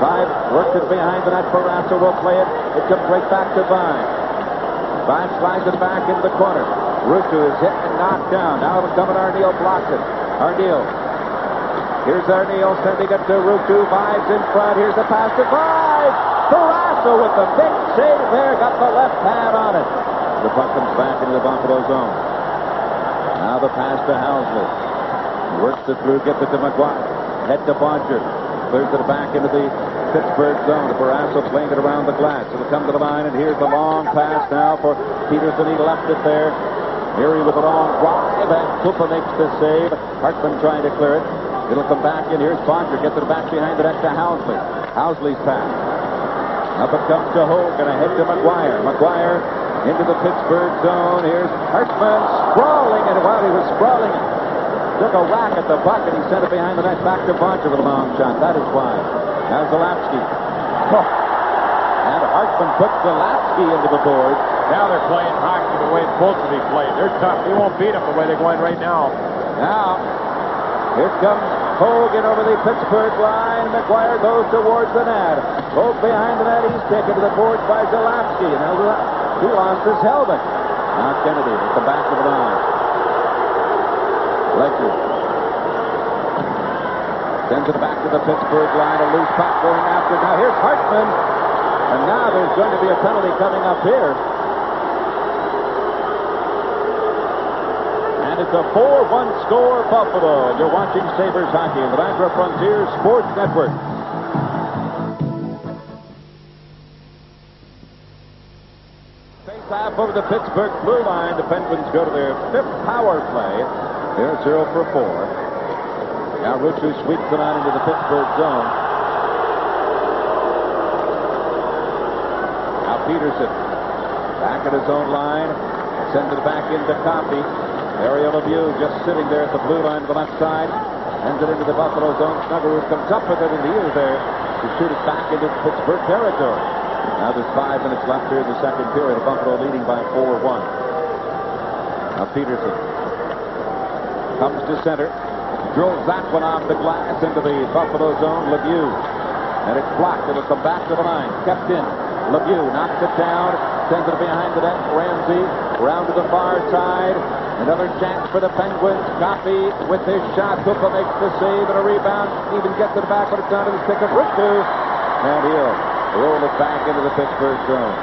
Vibe works it behind the net. Barrasso will play it. It comes right back to Vibe. Vibe slides it back into the corner. Russo is hit and knocked down. Now it'll come and O'Neill blocks it. O'Neill. Here's O'Neill sending it to Russo. Vibe's in front. Here's the pass to Vibe. Barrasso with the big save there. Got the left hand on it. The puck comes back into the Buffalo zone. Now the pass to Housley. Works it through, gets it to McGuire. Head to Boncher. Clears it back into the Pittsburgh zone. Barrasso playing it around the glass. It'll come to the line, and here's the long pass now for Peterson. He left it there. Erie with a long drive, and Cooper makes the save. Hartman trying to clear it. It'll come back in. Here's Boncher. Gets it back behind the net to Housley. Housley's pass. Up it comes to Hogan. Ahead to McGuire. McGuire into the Pittsburgh zone. Here's Hartman sprawling, and while he was sprawling, took a whack at the puck, and he sent it behind the net back to Boncher with a long shot. That is why. Now Zalapsky. Oh. And Hartman puts Zalapsky into the board. Now they're playing hockey the way it's supposed to be played. They're tough. They won't beat them the way they're going right now. Now, here comes Hogan over the Pittsburgh line. McGuire goes towards the net. Both behind the net. He's taken to the boards by Zalapsky. And he lost his helmet. Now Kennedy at the back of the line. Ledger sends it back to the Pittsburgh line. A loose puck going after. Now here's Hartman. And now there's going to be a penalty coming up here. And it's a 4-1 score, Buffalo. You're watching Sabres hockey on the Niagara Frontier Sports Network. Face-off over the Pittsburgh blue line. The Penguins go to their 5th power play. They're 0 for 4. Now Russo sweeps it on into the Pittsburgh zone. Now Peterson back at his own line. Sends it back into Coffey. Mario Lemieux just sitting there at the blue line to the left side. Sends it into the Buffalo zone. Snuggerud comes up with it in the air there to shoot it back into Pittsburgh territory. Now there's 5 minutes left here in the second period. Buffalo leading by 4-1. Now Peterson comes to center. Drills that one off the glass into the Buffalo zone. Lemieux. And it's blocked. It'll come back to the line. Kept in. Lemieux knocks it down. Sends it behind the net. Ramsey round to the far side. Another chance for the Penguins. Coffey with his shot. Cooper makes the save and a rebound. Even gets it back, but it's down to the stick of Russo. And he'll roll it back into the Pittsburgh zone.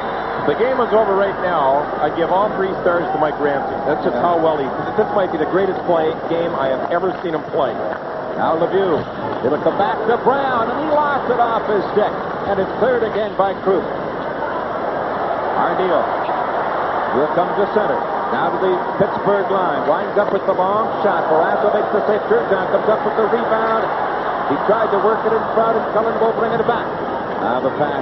The game is over right now. I give all 3 stars to Mike Ramsey. That's just how well this might be the greatest game I have ever seen him play. Now Lemieux. It'll come back to Brown, and he lost it off his stick. And it's cleared again by Krupp. Arneal will come to center. Now to the Pittsburgh line. Winds up with the long shot. Barrasso makes the save. Turgeon comes up with the rebound. He tried to work it in front, and Cullen will bring it back. Now the pass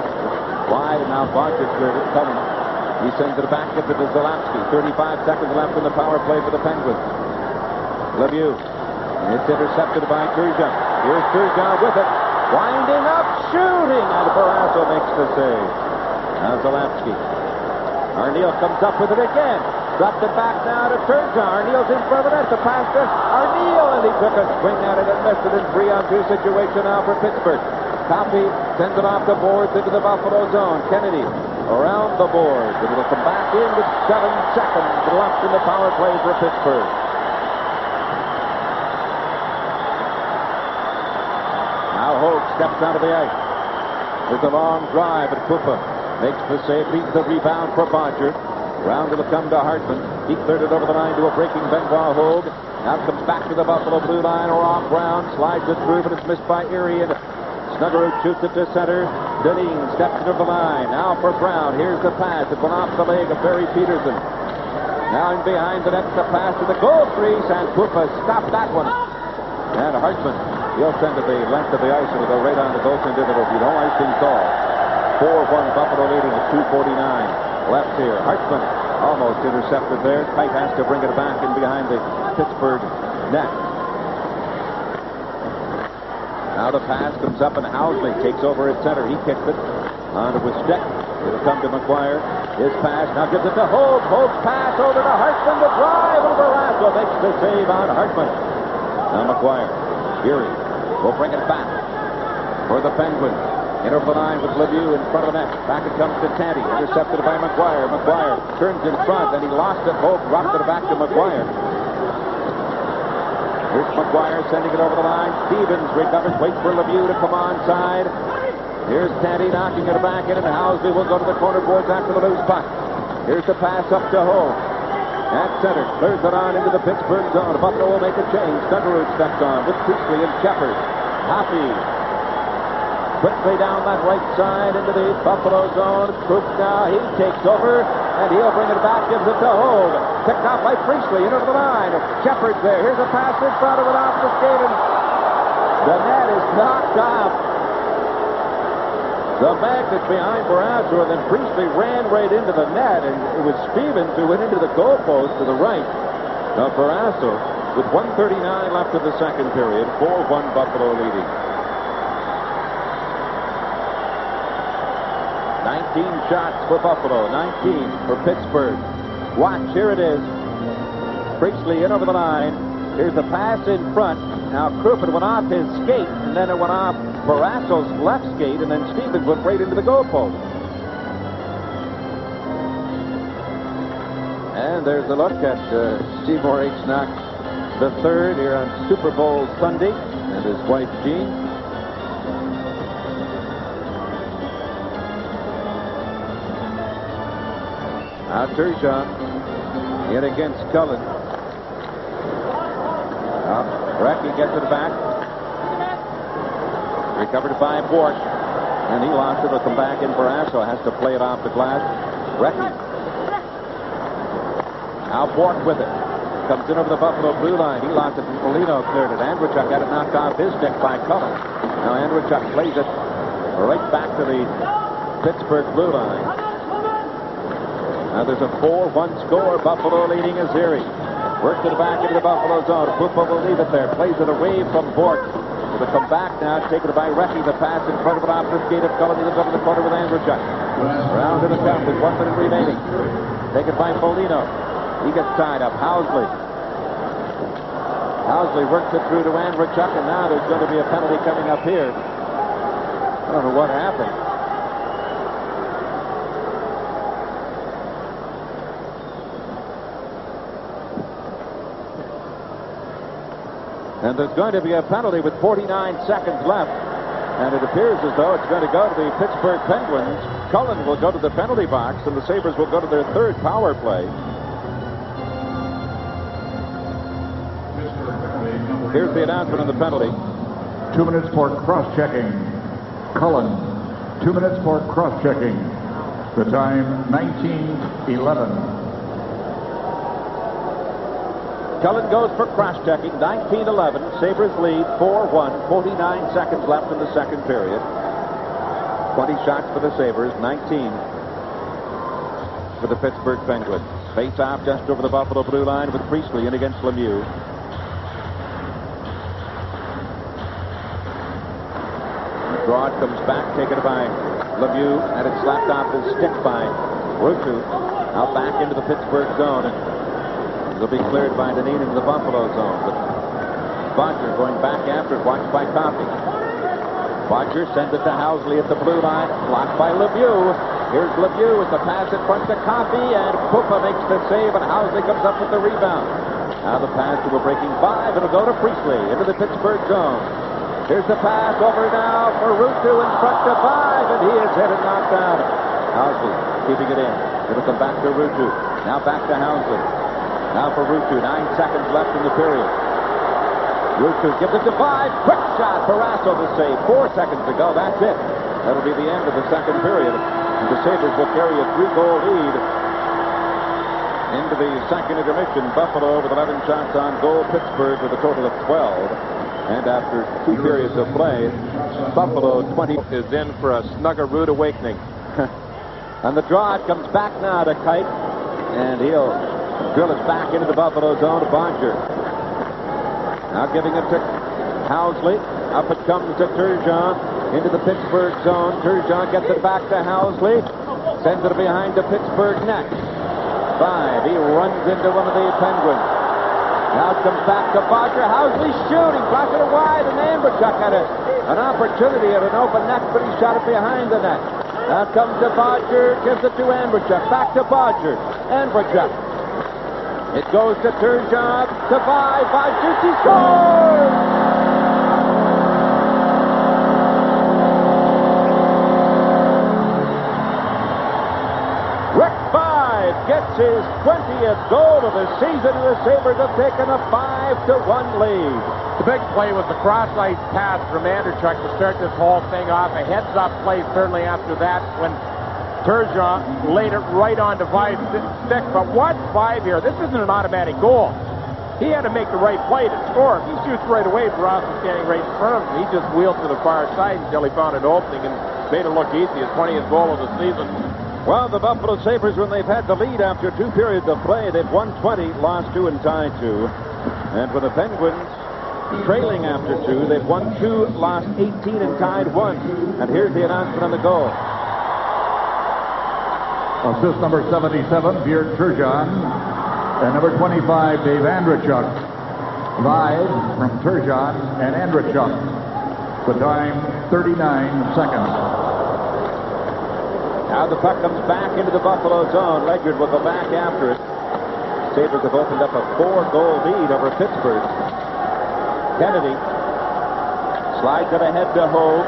wide, and now Boncher cleared it. Cullen. He sends it back into the Zalapsky. 35 seconds left in the power play for the Penguins. Lemieux. It's intercepted by Turgeon. Here's Turgeon with it. Winding up, shooting, and Barrasso makes the save. Now Zalapsky. Arneal comes up with it again. Dropped it back now to Turgeon. Arneal's in front of it. The pass to Arneal, and he took a swing at it and missed it in 3-on-2 situation now for Pittsburgh. Coffey sends it off the boards into the Buffalo zone. Kennedy around the boards. And it'll come back in with 7 seconds left in the power play for Pittsburgh. Now Hogue steps out of the ice. There's a long drive, and Cooper makes the save. Beats the rebound for Boncher. Round will come to Hartman. He cleared it over the line to a breaking Benoit Hogue. Now it comes back to the Buffalo blue line, or off Brown. Slides it through, but it's missed by Erie. And Snuggerud shoots it to center. Deneen steps to the line. Now for Brown. Here's the pass. It went off the leg of Barry Peterson. Now in behind the net, the pass to the goal crease, and Koopa stopped that one. And Hartman, he'll send it the length of the ice, and it'll go right on the goaltender. It'll be no icing call. 4-1 Buffalo leading with 2:49 left here. Hartman almost intercepted there. Kite has to bring it back in behind the Pittsburgh net. Now the pass comes up and Housley takes over at center. He kicks it onto his stick. It'll come to McGuire. His pass now gives it to Holt. Holt's pass over to Hartman to drive. And Barrasso makes the save on Hartman. Now McGuire. Geary will bring it back for the Penguins. In over the line with Lemieux in front of the net. Back it comes to Tandy. Intercepted by McGuire. McGuire turns in front and he lost it. Holt dropped it back to McGuire. Here's McGuire sending it over the line. Stevens recovers, waits for Lemieux to come onside. Here's Tandy knocking it back in, and Housley will go to the corner boards after the loose puck. Here's the pass up to Holt. At center, clears it on into the Pittsburgh zone. Buffalo will make a change. Sutherland steps on with Priestley and Shepard. Hoppy quickly down that right side into the Buffalo zone. Krug now, he takes over, and he'll bring it back, gives it to Holt. Picked off by Priestley, into the line. Shepard's there. Here's a pass in front of it off the skate, and the net is knocked off. The magnet behind Barrasso, and then Priestley ran right into the net, and it was Stevens who went into the goalpost to the right of Barrasso with 1:39 left in the second period. 4-1 Buffalo leading. 19 shots for Buffalo, 19 for Pittsburgh. Watch, here it is. Priestley in over the line. Here's the pass in front. Now Crouppen went off his skate, and then it went off Barrasso's left skate, and then Stevens went right into the goalpost. And there's a look at Seymour H. Knox III here on Super Bowl Sunday, and his wife Jean. Now Turgeon in against Cullen. Recchi gets it back. Recovered by Bork. And he lost it. It'll come back in. Barrasso has to play it off the glass. Recchi. Now Bork with it. Comes in over the Buffalo blue line. He lost it. Polino cleared it. Andrechuk got it knocked off his stick by Cullen. Now Andrechuk plays it right back to the Pittsburgh blue line. Now there's a 4-1 score. Buffalo leading as Erie. Works it back into the Buffalo zone. Pupa will leave it there. Plays it away from Bork. It'll come back now. Taken by Recchi. The pass in front of it off the skate of Cullen. He goes over the corner with Andrechuk. Round to the count with 1 minute remaining. Taken by Polino. He gets tied up. Housley. Housley works it through to Andrechuk, and now there's going to be a penalty coming up here. I don't know what happened. And there's going to be a penalty with 49 seconds left. And it appears as though it's going to go to the Pittsburgh Penguins. Cullen will go to the penalty box, and the Sabres will go to their third power play. Here's the announcement on the penalty. 2 minutes for cross-checking. Cullen. 2 minutes for cross-checking. The time, 19:11. Cullen goes for cross-checking, 19-11. Sabres lead 4-1, 49 seconds left in the second period. 20 shots for the Sabres, 19 for the Pittsburgh Penguins. Face-off just over the Buffalo blue line with Priestley in against Lemieux. Broad comes back, taken by Lemieux, and it's slapped off his stick by Rutu. Now back into the Pittsburgh zone. It'll be cleared by Deneen into the Buffalo zone. But Bodger going back after it, watched by Coffey. Bodger sends it to Housley at the blue line, blocked by Lemieux. Here's Lemieux with the pass in front to Coffey, and Pupa makes the save, and Housley comes up with the rebound. Now the pass to a breaking 5. It'll go to Priestley into the Pittsburgh zone. Here's the pass over now for Rutu in front to 5, and he is hit and knocked down. Housley keeping it in. It'll come back to Rutu. Now back to Housley. Now for Rutu, 9 seconds left in the period. Rutu gives it to 5. Quick shot. Barrasso the save. 4 seconds to go. That's it. That'll be the end of the second period. And the Sabres will carry a 3-goal lead into the second intermission. Buffalo with 11 shots on goal. Pittsburgh with a total of 12. And after 2 periods of play, Buffalo 20 is in for a snugger rude awakening. And the draw, it comes back now to Kite, and he'll drill it back into the Buffalo zone to Bodger. Now giving it to Housley. Up it comes to Turgeon into the Pittsburgh zone. Turgeon gets it back to Housley. Sends it behind to Pittsburgh next. 5. He runs into one of the Penguins. Now it comes back to Bodger. Housley shooting. Blocked it wide, and Amberchuck had an opportunity at an open net, but he shot it behind the net. Now comes to Bodger, gives it to Amberchuck. Back to Bodger. Amberchuck. It goes to Turgeon. To Bodger. He scores! Gets his 20th goal of the season, and the Sabres have taken a 5-1 lead. The big play was the cross-ice pass from Andrechuk to start this whole thing off. A heads-up play certainly after that when Turgeon laid it right onto Vive's stick. But what Vive here? This isn't an automatic goal. He had to make the right play to score. If he shoots right away, Barras is standing right in front of him. He just wheeled to the far side until he found an opening and made it look easy. His 20th goal of the season. Well, the Buffalo Sabres, when they've had the lead after 2 periods of play, they've won 20, lost 2, and tied 2. And for the Penguins, trailing after 2, they've won 2, lost 18, and tied 1. And here's the announcement on the goal. Assist number 77, Pierre Turgeon. And number 25, Dave Andrechuk. Live from Turgeon and Andrechuk. The time, 39 seconds. Now the puck comes back into the Buffalo zone. Ledyard will go back after it. Sabres have opened up a 4-goal lead over Pittsburgh. Kennedy slides it ahead to Hogue.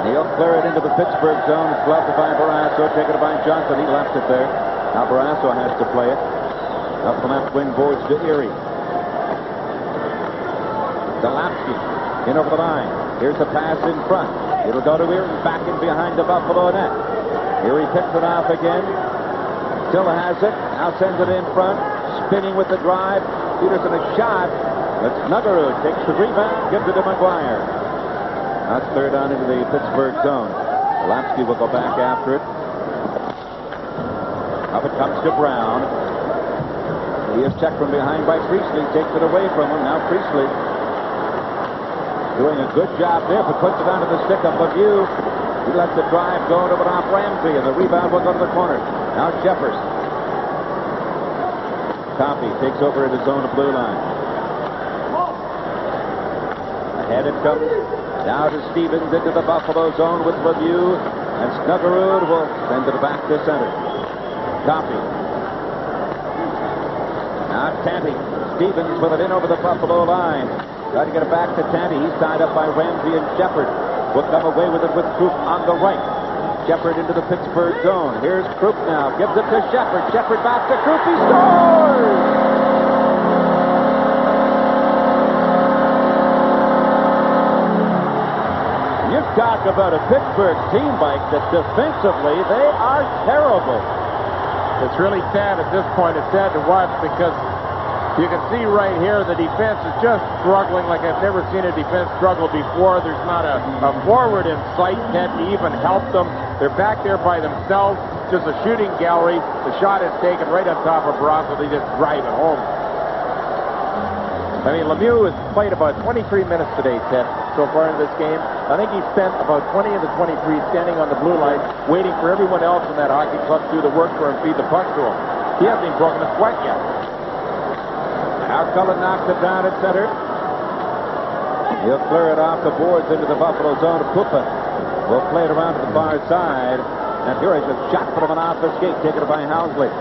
He'll clear it into the Pittsburgh zone. It's gloved by Barrasso. Taken by Johnson. He left it there. Now Barrasso has to play it. Up the left wing boards to Erie. Delapsky in over the line. Here's a pass in front. It'll go to Erie, back in behind the Buffalo net. Erie picks it off again. Still has it. Now sends it in front. Spinning with the drive. Peterson a shot. But Snuggerud takes the rebound, gives it to McGuire. That's cleared on into the Pittsburgh zone. Lapsky will go back after it. Up it comes to Brown. He is checked from behind by Priestley. Takes it away from him. Now Priestley doing a good job there, but puts it onto the stick of Lemieux. He lets the drive go to off Ramsey, and the rebound will go to the corner. Now Jeffers. Coffey takes over in his own blue line. Ahead it comes. Now to Stevens into the Buffalo zone with Lemieux, and Snuggerud will send it back to center. Coffey. Now Tanty. Stevens with it in over the Buffalo line. Trying to get it back to Tanty. He's tied up by Ramsey, and Shepard will come away with it with Krupp on the right. Shepard into the Pittsburgh zone. Here's Krupp now. Gives it to Shepard. Shepard back to Krupp. He scores! You talk about a Pittsburgh team, Mike, that defensively they are terrible. It's really sad at this point. It's sad to watch because you can see right here the defense is just struggling like I've never seen a defense struggle before. There's not a forward in sight yet to even help them. They're back there by themselves, just a shooting gallery. The shot is taken right on top of Barrasso. They just drive it home. I mean, Lemieux has played about 23 minutes today, Ted, so far in this game. I think he spent about 20 of the 23 standing on the blue line, waiting for everyone else in that hockey club to do the work for him, feed the puck to him. He hasn't even broken a sweat yet. Now Cullen knocks it down at center. He'll clear it off the boards into the Buffalo zone. Pupa will play it around to the far side. And here is a shot from an off the skate, taken by Housley.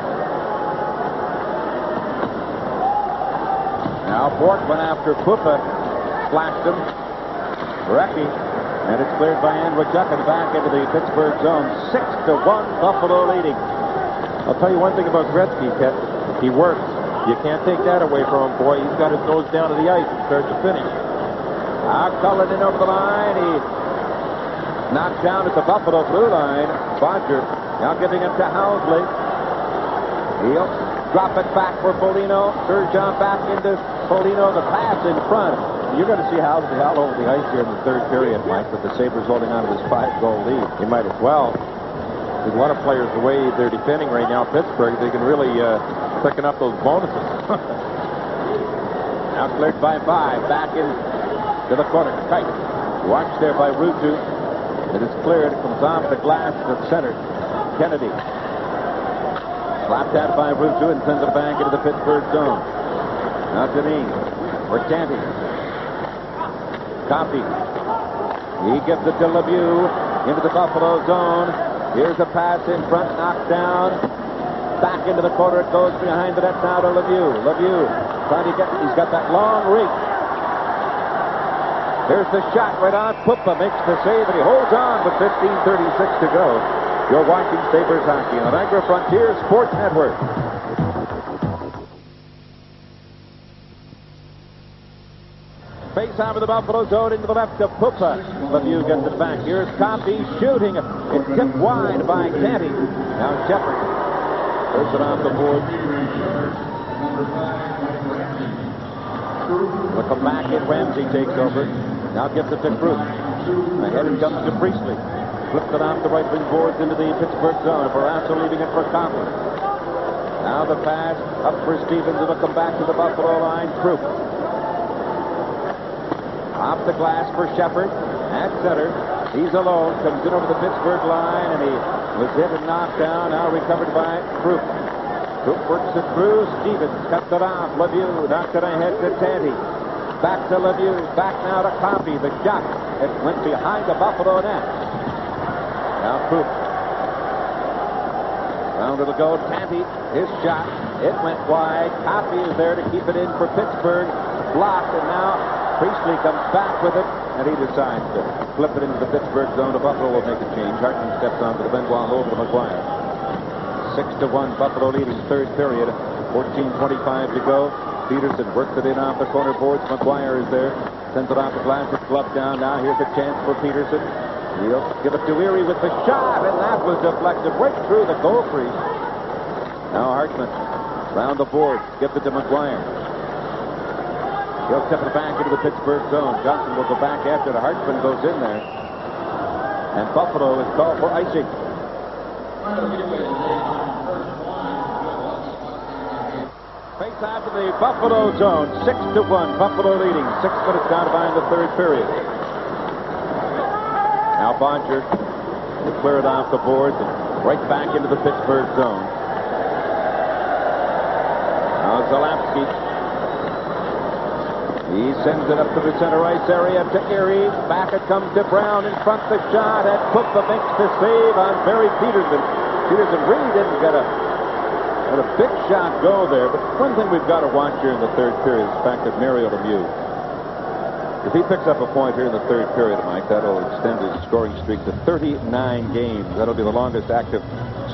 Now Bork went after Pupa, flashed him. Recchi, and it's cleared by Andrechuk and back into the Pittsburgh zone. 6-1, Buffalo leading. I'll tell you one thing about Gretzky, Ted. He works. You can't take that away from him, boy. He's got his nose down to the ice from start to finish. Now Cullen in over the line. He knocked down at the Buffalo blue line. Bodger now giving it to Housley. He'll drop it back for Foligno. Turgeon back into Polino, the pass in front. You're going to see how over the ice here in the third period, Mike, with the Sabres holding on to this 5-goal lead. You might as well. With a lot of players, the way they're defending right now, Pittsburgh, they can really picking up those bonuses. Now cleared by 5. Back in to the corner. Kite. Watched there by Rutu. It is cleared. It comes off the glass to center. Kennedy. Slapped out by Rutu and sends it back into the Pittsburgh zone. Now Deneen. Or Canty. Copy. He gives it to Lemieux into the Buffalo zone. Here's a pass in front, knocked down. Back into the corner, it goes behind the net now to Lemieux. Lemieux trying to get, he's got that long reach. Here's the shot right on. Puppa makes the save, and he holds on with 15:36 to go. You're watching Sabres hockey on Niagara Frontier Sports Network. Face out of the Buffalo zone into the left of Puppa. Lemieux gets it back. Here's Coffey shooting. It's tipped wide by Canty. Now Shepard puts it off the board. We'll come back in. Ramsey takes over. Now gives it to Cruz. Ahead it comes to Priestley. Flips it off the right wing boards into the Pittsburgh zone. Barrasso leaving it for Coffey. Now the pass up for Stevens. It'll come back to the Buffalo line. Cruz. Off the glass for Shepard at center. He's alone. Comes in over the Pittsburgh line, and he was hit and knocked down. Now recovered by Crook. Crook works it through. Stevens cuts it off. Lemieux knocked it ahead to Tanty. Back to Lemieux. Back now to Coffey. The shot. It went behind the Buffalo net. Now Crook. Round it'll go. Tanty. His shot. It went wide. Coffey is there to keep it in for Pittsburgh. Blocked, and now Priestley comes back with it, and he decides to flip it into the Pittsburgh zone. The Buffalo will make a change. Hartman steps onto the Benoit over to McGuire. 6-1, Buffalo leading third period. 14:25 to go. Peterson works it in off the corner boards. McGuire is there. Sends it off the glass. It's gloved down. Now here's a chance for Peterson. He'll give it to Erie with the shot, and that was deflected right through the goal crease. Now Hartman round the board. Gives it to McGuire. He'll step it back into the Pittsburgh zone. Johnson will go back after the Hartman goes in there. And Buffalo is called for icing. Face out to the Buffalo zone. 6-1. Buffalo leading. 6 minutes down to bind the third period. Now Boncher will clear it off the boards and right back into the Pittsburgh zone. Now Zalapski. He sends it up to the center ice area to Erie. Back it comes to Brown in front the shot. And Puppa makes the save on Barry Peterson. Peterson really didn't get a big shot go there. But one thing we've got to watch here in the third period is the fact that Mario Lemieux, if he picks up a point here in the third period, Mike, that'll extend his scoring streak to 39 games. That'll be the longest active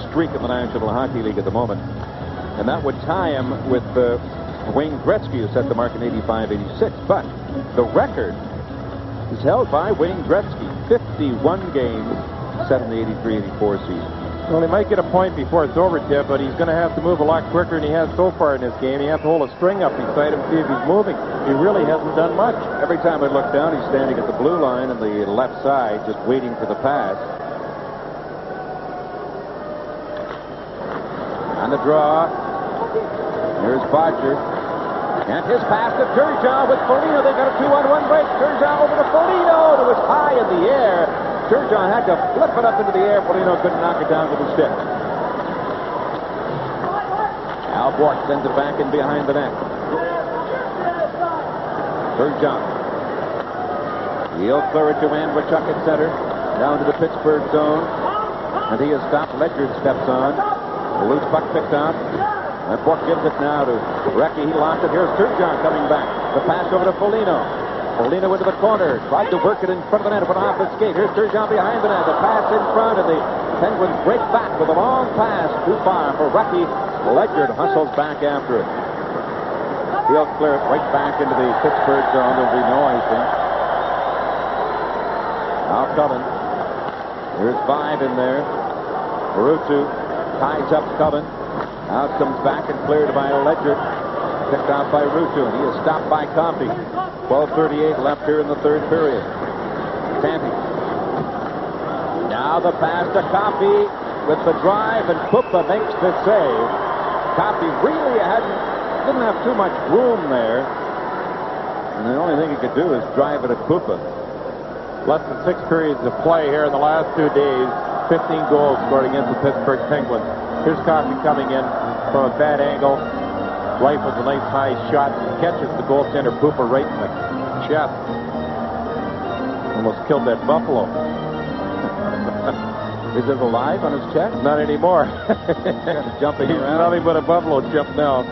streak in the National Hockey League at the moment. And that would tie him with Wayne Gretzky, who set the mark in 85-86, but the record is held by Wayne Gretzky. 51 games set in the 83-84 season. Well, he might get a point before it's over, Tip, but he's going to have to move a lot quicker than he has so far in this game. He has to hold a string up beside him, see if he's moving. He really hasn't done much. Every time I look down, he's standing at the blue line on the left side, just waiting for the pass. On the draw, here's Bodger. And his pass to Turgeon with Foligno. They got a 2-on-1 break. Turgeon over to Foligno. It was high in the air. Turgeon had to flip it up into the air. Foligno couldn't knock it down with the stick. Al Bork sends it back in behind the net. Turgeon. He'll clear it to Andrechuk at center. Down to the Pittsburgh zone. And he has stopped. Ledyard steps on. The loose puck picked up. And Bork gives it now to Recchi. He lost it. Here's Turgeon coming back. The pass over to Foligno. Foligno into the corner. Tried to work it in front of the net, but off the skate. Here's Turgeon behind the net. The pass in front, and the Penguins break back with a long pass. Too far for Recchi. Ledyard hustles back after it. He'll clear it right back into the Pittsburgh zone. There'll be no icing. Now Cullen. Here's 5 in there. Barutu ties up Cullen. Now it comes back and cleared by Ledyard. Picked out by Rutu, and he is stopped by Coffey. 12:38 left here in the third period. Canty. Now the pass to Coffey with the drive, and Pupa makes the save. Coffey really didn't have too much room there. And the only thing he could do is drive it at Pupa. Less than 6 periods of play here in the last 2 days. 15 goals scored against the Pittsburgh Penguins. Here's Coffey coming in from a bad angle. Rifles a nice high shot and catches the goaltender Pupa right in the chest. Almost killed that buffalo. Is it alive on his chest? Not anymore. Jumping He's around. nothing but a buffalo jump now.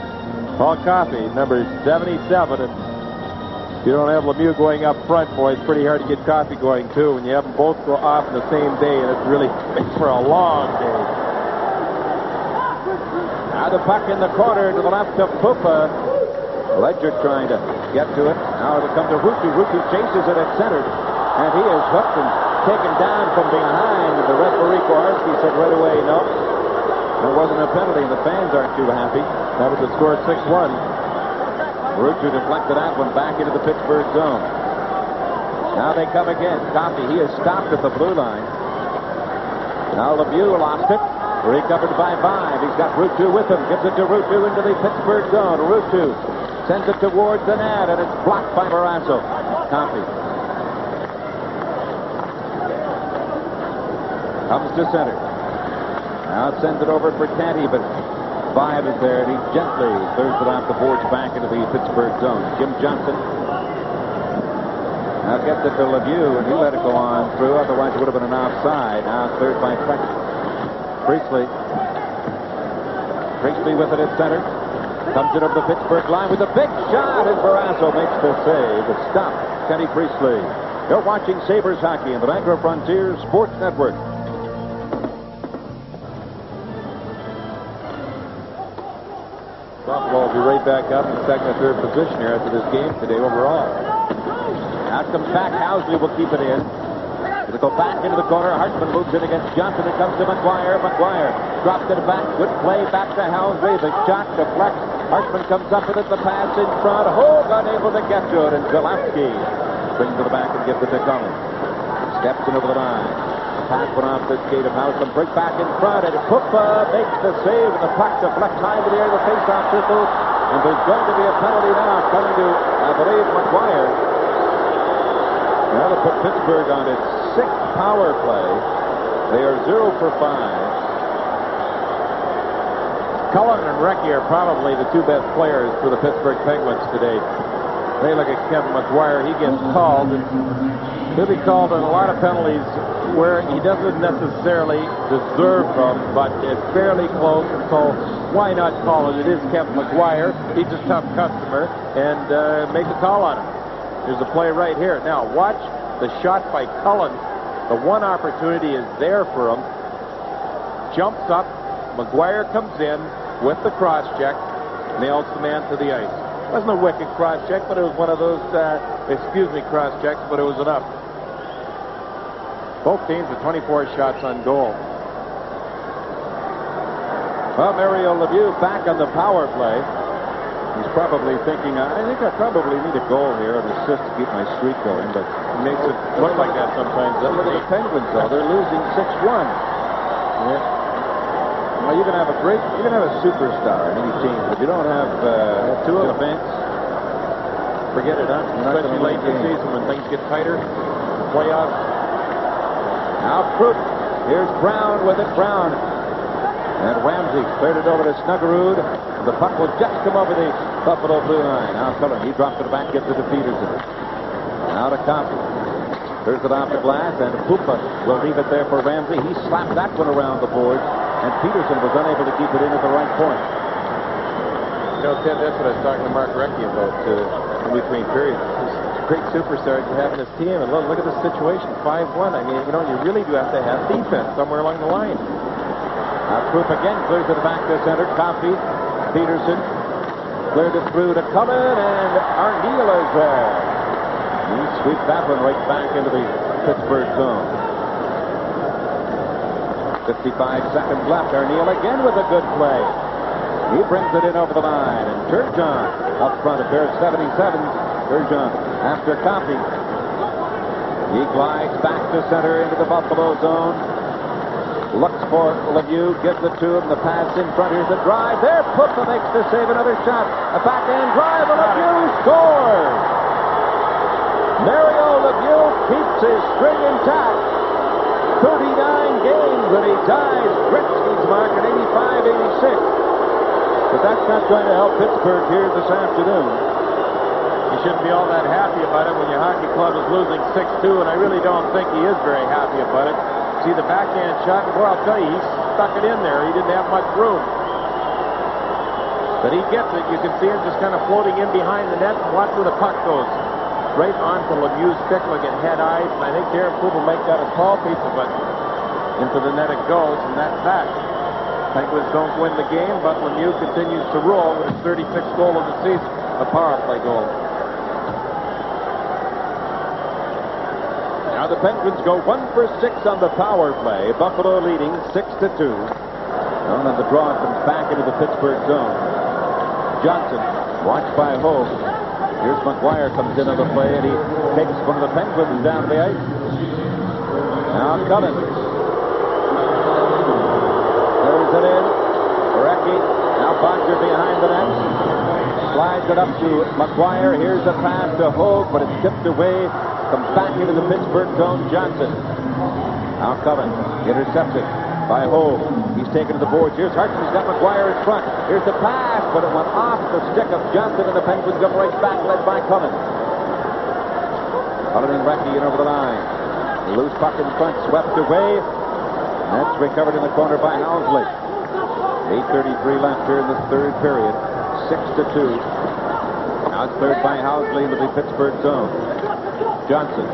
Paul Coffey, number 77. And you don't have Lemieux going up front, boy. It's pretty hard to get Coffey going, too. When you have them both go off in the same day, and it's really makes for a long day. Now the puck in the corner to the left of Pupa. Ledger trying to get to it. Now it'll come to Rutu. Rutu chases it at center. And he is hooked and taken down from behind. The referee Kowarski said right away, no. There wasn't a penalty. The fans aren't too happy. That was the score at 6-1. Rutu deflected that one back into the Pittsburgh zone. Now they come again. Coffey, he is stopped at the blue line. Now Lemieux lost it. Recovered by Vive. He's got Rutu with him. Gives it to Rutu into the Pittsburgh zone. Rutu sends it towards the net, and it's blocked by Barrasso. Coffey comes to center. Now sends it over for Canty, but Vive is there, and he gently throws it off the boards back into the Pittsburgh zone. Jim Johnson now gets it to Lemieux, and he let it go on through. Otherwise, it would have been an offside. Now cleared by Priestley. Priestley with it at center. Comes it over the Pittsburgh line with a big shot, and Barrasso makes the save. It's stopped. Kenny Priestley. You're watching Sabres hockey in the Vancouver Frontier Sports Network. Buffalo will be right back up in second and third position here after this game today overall. Out comes back. Housley will keep it in. It'll go back into the corner. Hartman moves in against Johnson. It comes to McGuire. McGuire drops it back. Good play back to Housley. The shot deflects. Hartman comes up with it. The pass in front. Hogue unable to get to it. And Zalewski brings it back and gives it to Collins. Steps in over the line. Pass went off the skate of Housley. Break back in front. And Pupa makes the save. And the puck deflects high in the air. The face-off circle. And there's going to be a penalty now coming to, I believe, McGuire. Now to put Pittsburgh on its 6th power play. They are 0 for 5. Cullen and Recchi are probably the 2 best players for the Pittsburgh Penguins today. They look at Kevin McGuire. He gets called. He'll be called on a lot of penalties where he doesn't necessarily deserve them, but it's fairly close, and so why not call it? It is Kevin McGuire. He's a tough customer, and make a call on him. There's a play right here. Now, watch the shot by Cullen. The one opportunity is there for him. Jumps up. McGuire comes in with the cross-check. Nails the man to the ice. Wasn't a wicked cross-check, but it was one of those, cross-checks, but it was enough. Both teams with 24 shots on goal. Well, Mario Lemieux back on the power play. He's probably thinking, I think I probably need a goal here, an assist to keep my streak going, but It makes it look like that sometimes. look at the Penguins, though. They're losing 6-1. Yeah. Well, you can have a superstar in any team, but you don't have two defense. Forget it, huh? Especially late in the season when things get tighter. Playoffs. Now Crook. Here's Brown with it. Brown. And Ramsey cleared it over to Snuggerud. The puck will just come over the Buffalo blue line. Now Cullen, he drops it back, gets it to Peterson. Now to Coffey. There's it off the glass, and Pupa will leave it there for Ramsey. He slapped that one around the board, and Peterson was unable to keep it in at the right point. You know, Ted, that's what I was talking to Mark Recchi about in between periods. These great superstars you have in this team, and look at the situation, 5-1. I mean, you know, you really do have to have defense somewhere along the line. Now Crook again clears it back to center. Coffey. Peterson cleared it through to Cullen, and Arneal is there. He sweeps that one right back into the Pittsburgh zone. 55 seconds left. Arneal again with a good play. He brings it in over the line, and Turgeon up front, a pair of 77s. Turgeon after Coffey. He glides back to center into the Buffalo zone. Looks for Lemieux, gives it to him. The pass in front. Here's the drive. There, Puffa makes the save. Another shot. A backhand drive, and Lemieux scores. Mario Lemieux keeps his string intact. 39 games, and he ties Gretzky's mark at 85-86. But that's not going to help Pittsburgh here this afternoon. You shouldn't be all that happy about it when your hockey club is losing 6-2, and I really don't think he is very happy about it. See the backhand shot, boy, I'll tell you, he stuck it in there. He didn't have much room. But he gets it. You can see him just kind of floating in behind the net, and watch where the puck goes. Right onto Lemieux's stick like it head eyes, and I think Darren Pooh will make that a small pizza, but into the net it goes, and that's that. Penguins don't win the game, but Lemieux continues to roll with his 36th goal of the season, a power play goal. Now the Penguins go 1 for 6 on the power play. Buffalo leading 6-2. On the draw comes back into the Pittsburgh zone. Johnson watched by Hogue. Here's McGuire comes in on the play, and he takes one of the Penguins down the ice. Now Cullen. Throws it in. Recchi. Now Bodger behind the net. Slides it up to McGuire. Here's the pass to Hogue, but it's tipped away. Comes back into the Pittsburgh zone. Johnson. Now Cullen. Intercepted by Hogue. He's taken to the boards. Here's Hartson. He's got McGuire in front. Here's the pass, but it went off the stick of Johnson, and the Penguins come right back, led by Cullen. Cullen and Recchi in over the line. Loose puck in front, swept away. That's recovered in the corner by Housley. 8:33 left here in the third period. 6-2. Now it's cleared by Housley into the Pittsburgh zone. Johnson.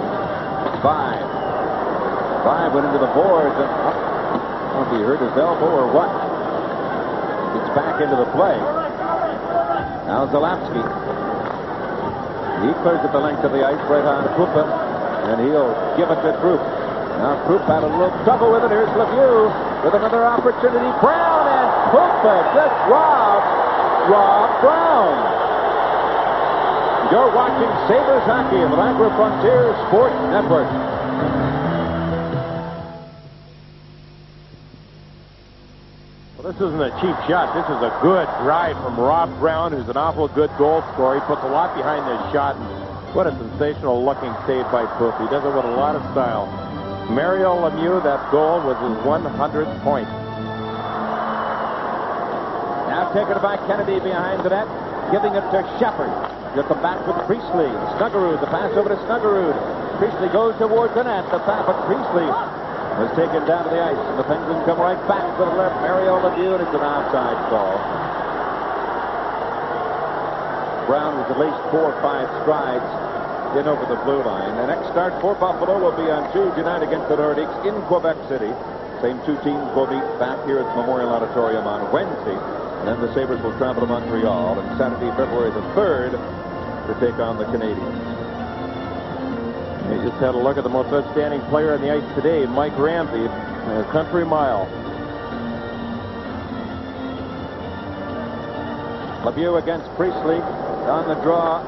5 went into the boards, and I don't know if he hurt his elbow or what. It's back into the play. Now Zalapski. He clears at the length of the ice right on Puffa, and he'll give it to Krupp. Now Krupp had a little trouble with it. Here's Lemieux with another opportunity. Brown, and Puffa just robbed Brown. You're watching Sabres hockey on the Niagara Frontier Sports Network. Well, this isn't a cheap shot. This is a good drive from Rob Brown, who's an awful good goal scorer. He puts a lot behind this shot. What a sensational-looking save by Poof. He does it with a lot of style. Mario Lemieux, that goal was his 100th point. Now taken by Kennedy behind the net, giving it to Shepard. He'll come back with Priestley. Snuggerud, the pass over to Snuggerud. Priestley goes towards the net. The pass, but Priestley was taken down to the ice. And the Penguins come right back to the left. Mario Lemieux, and it's an outside call. Brown was at least 4 or 5 strides in over the blue line. The next start for Buffalo will be on Tuesday night against the Nordiques in Quebec City. Same two teams will meet back here at the Memorial Auditorium on Wednesday. And then the Sabres will travel to Montreal on Saturday, February the 3rd to take on the Canadiens. You just had a look at the most outstanding player on the ice today, Mike Ramsey, a country mile. Lemieux against Priestley on the draw.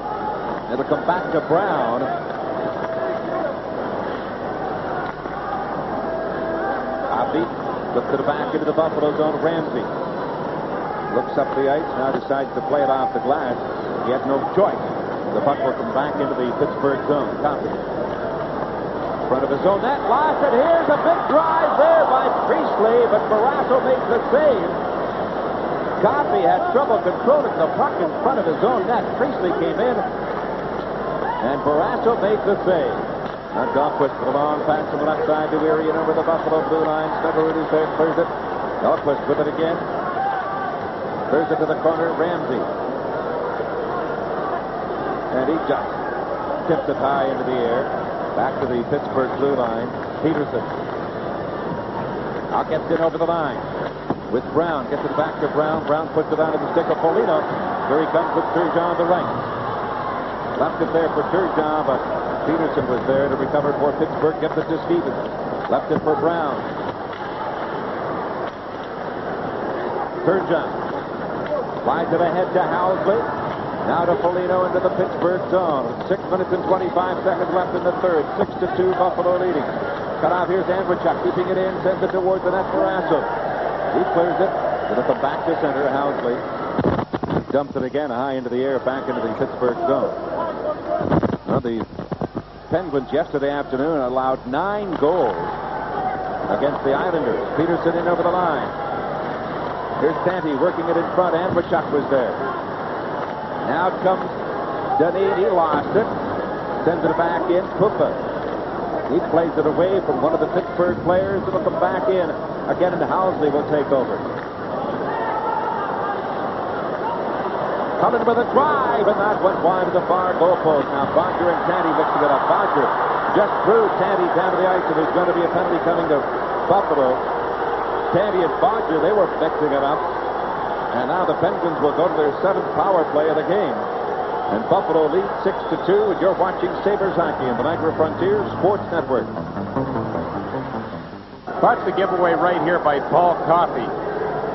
It'll come back to Brown. Coffey looks to the back into the Buffalo zone. Ramsey looks up the ice, now decides to play it off the glass. He had no choice. The puck will come back into the Pittsburgh zone. Coffey. Front of his own net. Lost it. Here's a big drive there by Priestley, but Barrasso makes the save. Coffey had trouble controlling the puck in front of his own net. Priestley came in, and Barrasso made the save. Now Dahlquist with a long pass from the left side to Erie and over the Buffalo blue line. Snuggerud is there, clears it. Dahlquist with it again. Clears it to the corner. Ramsey. And he just tips it high into the air. Back to the Pittsburgh blue line. Peterson. Now gets in over the line with Brown. Gets it back to Brown. Brown puts it onto the stick of Polino. Here he comes with Turgeon on the right. Left it there for Turgeon, but Peterson was there to recover for Pittsburgh. Gets it to Stevens. Left it for Brown. Turgeon. Flies it ahead to Housley. Now to Foligno into the Pittsburgh zone. 6 minutes and 25 seconds left in the third. 6-2, Buffalo leading. Cut off, here's Andrechuk, keeping it in, sends it towards the net for Rasso. He clears it. It'll come back to center, Housley. Dumps it again high into the air, back into the Pittsburgh zone. Well, the Penguins yesterday afternoon allowed 9 goals against the Islanders. Peterson in over the line. Here's Santy working it in front. Andrechuk was there. Now comes Denis. He lost it. Sends it back in. Puffa. He plays it away from one of the Pittsburgh players. It'll come back in. Again, and Housley will take over. Coming with a drive, and that went wide of the far goal post. Now Bodger and Tandy mixing it up. Bodger just threw Tandy down to the ice, and there's going to be a penalty coming to Buffalo. Tandy and Bodger, they were mixing it up. And now the Penguins will go to their 7th power play of the game. And Buffalo leads 6-2, and you're watching Sabres hockey on the Niagara Frontier Sports Network. Watch the giveaway right here by Paul Coffey.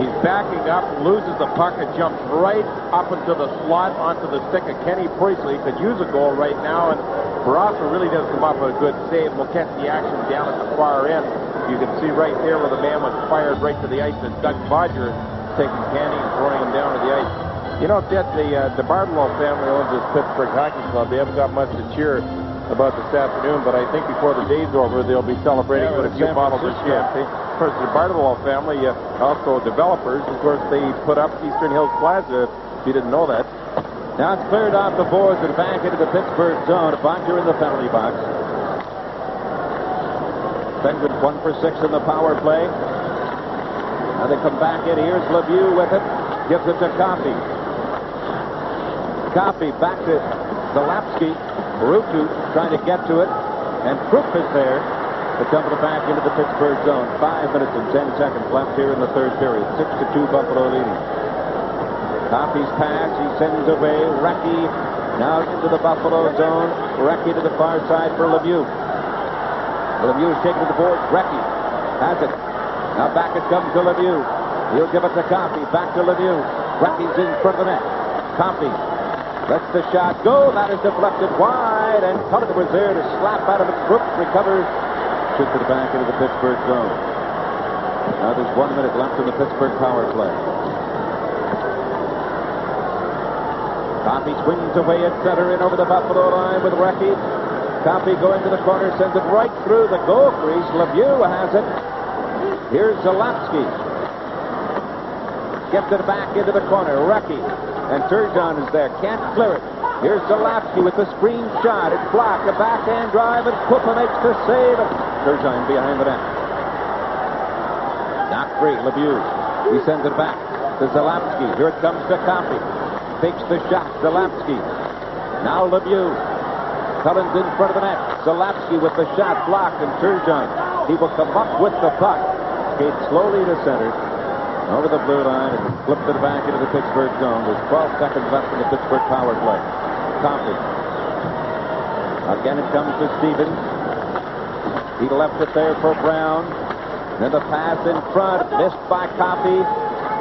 He's backing up, loses the puck, and jumps right up into the slot onto the stick of Kenny Priestley. Could use a goal right now, and Barassa really does come up with a good save. We'll catch the action down at the far end. You can see right there where the man was fired right to the ice, and Doug Bodger taking Kenny and throwing him down to the ice. You know, Ted, the Bartolo family owns this Pittsburgh Hockey Club. They haven't got much to cheer about this afternoon, but I think before the day's over, they'll be celebrating with a few bottles of champagne. Of course, the Bartolo family, also developers, of course, they put up Eastern Hills Plaza, if you didn't know that. Now it's cleared off the boards and back into the Pittsburgh zone. Bodger in the penalty box. Penguins 1 for 6 in the power play. Now they come back in. Here's Lemieux with it. Gives it to Coffey. Coffey back to Zalapsky. Rutu trying to get to it. And Krupp is there to dump it back into the Pittsburgh zone. 5 minutes and 10 seconds left here in the third period. 6-2 Buffalo leading. Coffey's pass. He sends away Recchi. Now into the Buffalo zone. Recchi to the far side for Lemieux. Lemieux is taken to the board. Recchi has it. Now back it comes to Lemieux. He'll give it to Coffey. Back to Lemieux. Recchi's in front of the net. Coffey lets the shot go. That is deflected wide, and Cullen was there to slap out of it. Brooks recovers. Shoots it back into the Pittsburgh zone. Now there's 1 minute left in the Pittsburgh power play. Coffey swings away at center in over the Buffalo line with Recchi. Coffey going to the corner, sends it right through the goal crease. Lemieux has it. Here's Zalapsky. Gets it back into the corner. Recchi. And Turgeon is there. Can't clear it. Here's Zalapsky with the screen shot. It's blocked. A backhand drive, and Puffa makes the save. And Turgeon behind the net. Not free. Lemieux. He sends it back to Zalapsky. Here it comes to Coffey. Fakes the shot. Zalapsky. Now Lemieux. Cullen's in front of the net. Zalapsky with the shot blocked, and Turgeon. He will come up with the puck. Skates slowly to center. Over the blue line and flipped it back into the Pittsburgh zone. There's 12 seconds left in the Pittsburgh power play. Coffey. Again it comes to Stevens. He left it there for Brown. Then the pass in front. Missed by Coffey.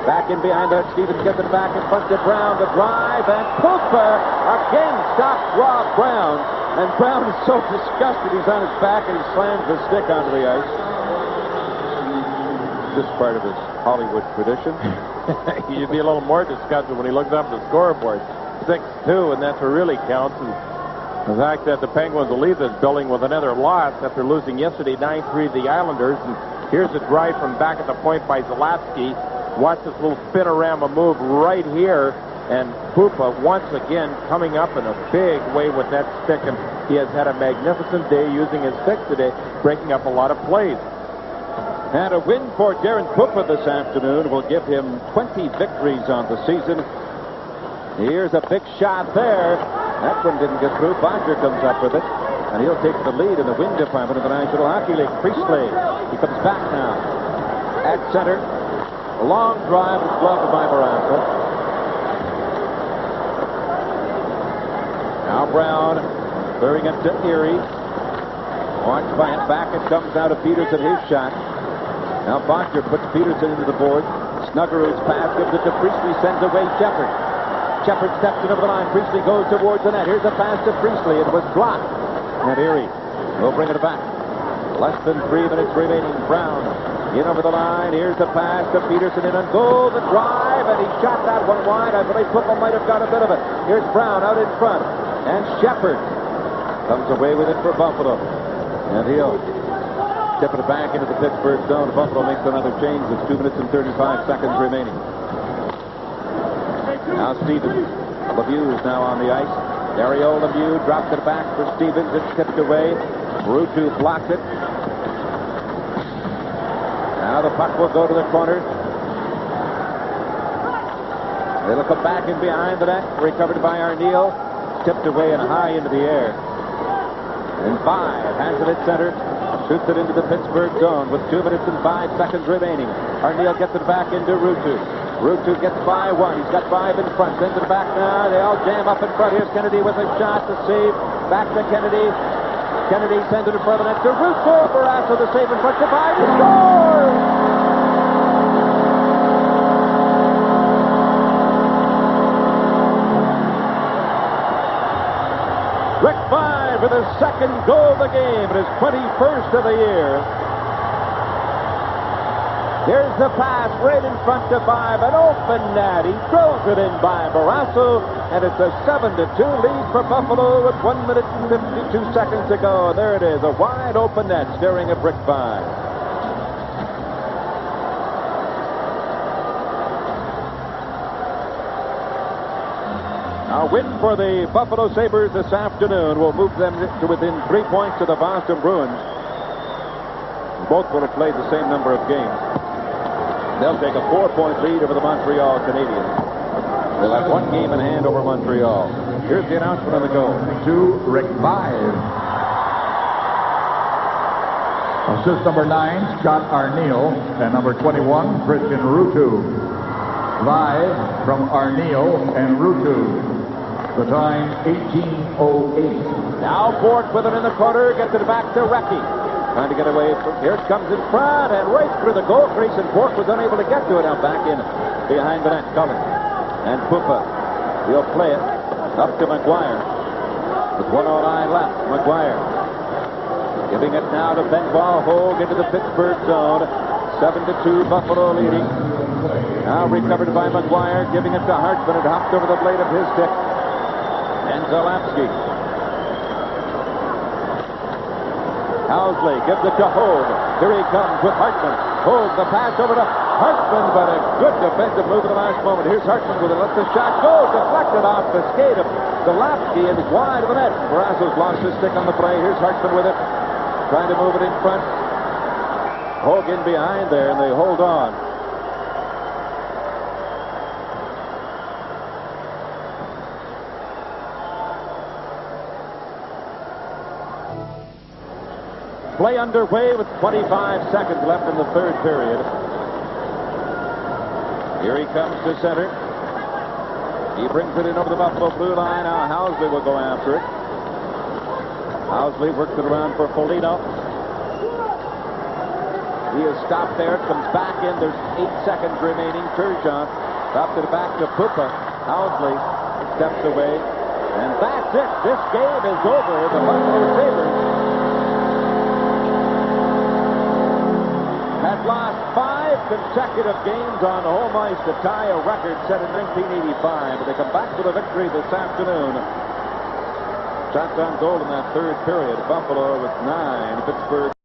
Back in behind that. Stevens gets it back in front to Brown. The drive, and Puffa again stops Rob Brown. And Brown is so disgusted he's on his back and he slams the stick onto the ice. This is part of his Hollywood tradition. You'd be a little more disgusted when he looks up at the scoreboard. 6-2, and that's what really counts. And the fact that the Penguins will leave this building with another loss after losing yesterday 9-3 to the Islanders. And here's a drive from back at the point by Zalapsky. Watch this little spinorama move right here. And Puffa once again coming up in a big way with that stick. And he has had a magnificent day using his stick today, breaking up a lot of plays. And a win for Darren Puffa this afternoon will give him 20 victories on the season. Here's a big shot there. That one didn't get through. Bodger comes up with it, and he'll take the lead in the win department of the National Hockey League. Priestley, he comes back now. At center, a long drive is gloved by Barassa. Now Brown, clearing it to Erie. Watch back, it comes out of Peterson, his shot. Now Bodger puts Peterson into the board. Snuggerud's pass gives it to Priestley, sends away Shepard. Shepard steps it over the line. Priestley goes towards the net. Here's a pass to Priestley. It was blocked. And Erie will bring it back. Less than 3 minutes remaining. Brown in over the line. Here's the pass to Peterson in on goal. The drive, and he shot that one wide. I believe Pupil might have got a bit of it. Here's Brown out in front. And Shepard comes away with it for Buffalo. And he'll tip it back into the Pittsburgh zone. Buffalo makes another change with 2 minutes and 35 seconds remaining. Now Stevens. Lemieux is now on the ice. Dario Lemieux drops it back for Stevens. It's tipped away. Ruutu blocks it. Now the puck will go to the corner. It'll come back in behind the net. Recovered by Arneal. Tipped away and high into the air. And Five has it at center. Shoots it into the Pittsburgh zone with 2 minutes and 5 seconds remaining. Arneal gets it back into Ruutu. Ruutu gets by one. He's got 5 in front. Sends it back now. They all jam up in front. Here's Kennedy with a shot to save. Back to Kennedy. Kennedy sends it in front of the net to Ruutu. Barrasso the save in front to Five. He scores! Rick Five with his second goal of the game and his 21st of the year. Here's the pass right in front to Five. An open net. He throws it in by Barrasso, and it's a 7-2 lead for Buffalo with 1 minute and 52 seconds to go. There it is, a wide open net staring at Rick Five. A win for the Buffalo Sabres this afternoon will move them to within 3 points of the Boston Bruins. Both will have played the same number of games. They'll take a 4-point lead over the Montreal Canadiens. They'll have 1 game in hand over Montreal. Here's the announcement on the goal. To Rick Five. Assist number 9, Scott Arneal. And number 21, Christian Ruutu. Live from Arneal and Ruutu. The time, 18:08. Now Bork with him in the corner, gets it back to Recchi. Trying to get away from, here it comes in front, and right through the goal crease, and Bork was unable to get to it. Now back in behind the net, Cullen. And Pupa, he'll play it up to McGuire. With 1:09 left, McGuire giving it now to Ben Hogue into the Pittsburgh zone. 7-2, Buffalo leading. Now recovered by McGuire, giving it to Hartman. It hopped over the blade of his stick. And Zalapski. Housley gives it to Hogue. Here he comes with Hartman. Hogue, the pass over to Hartman, but a good defensive move at the last moment. Here's Hartman with it. Let the shot go. Deflected off the skate of Zalapski and wide of the net. Barrasso's lost his stick on the play. Here's Hartman with it. Trying to move it in front. Hogue in behind there, and they hold on. Play underway with 25 seconds left in the third period. Here he comes to center. He brings it in over the Buffalo blue line. Now Housley will go after it. Housley works it around for Foligno. He is stopped there. It comes back in. There's 8 seconds remaining. Turgeon drops it back to Pupa. Housley steps away. And that's it. This game is over. The Buffalo Sabres had lost 5 consecutive games on home ice to tie a record set in 1985. But they come back with a victory this afternoon. Shots on goal in that third period. Buffalo with 9. Pittsburgh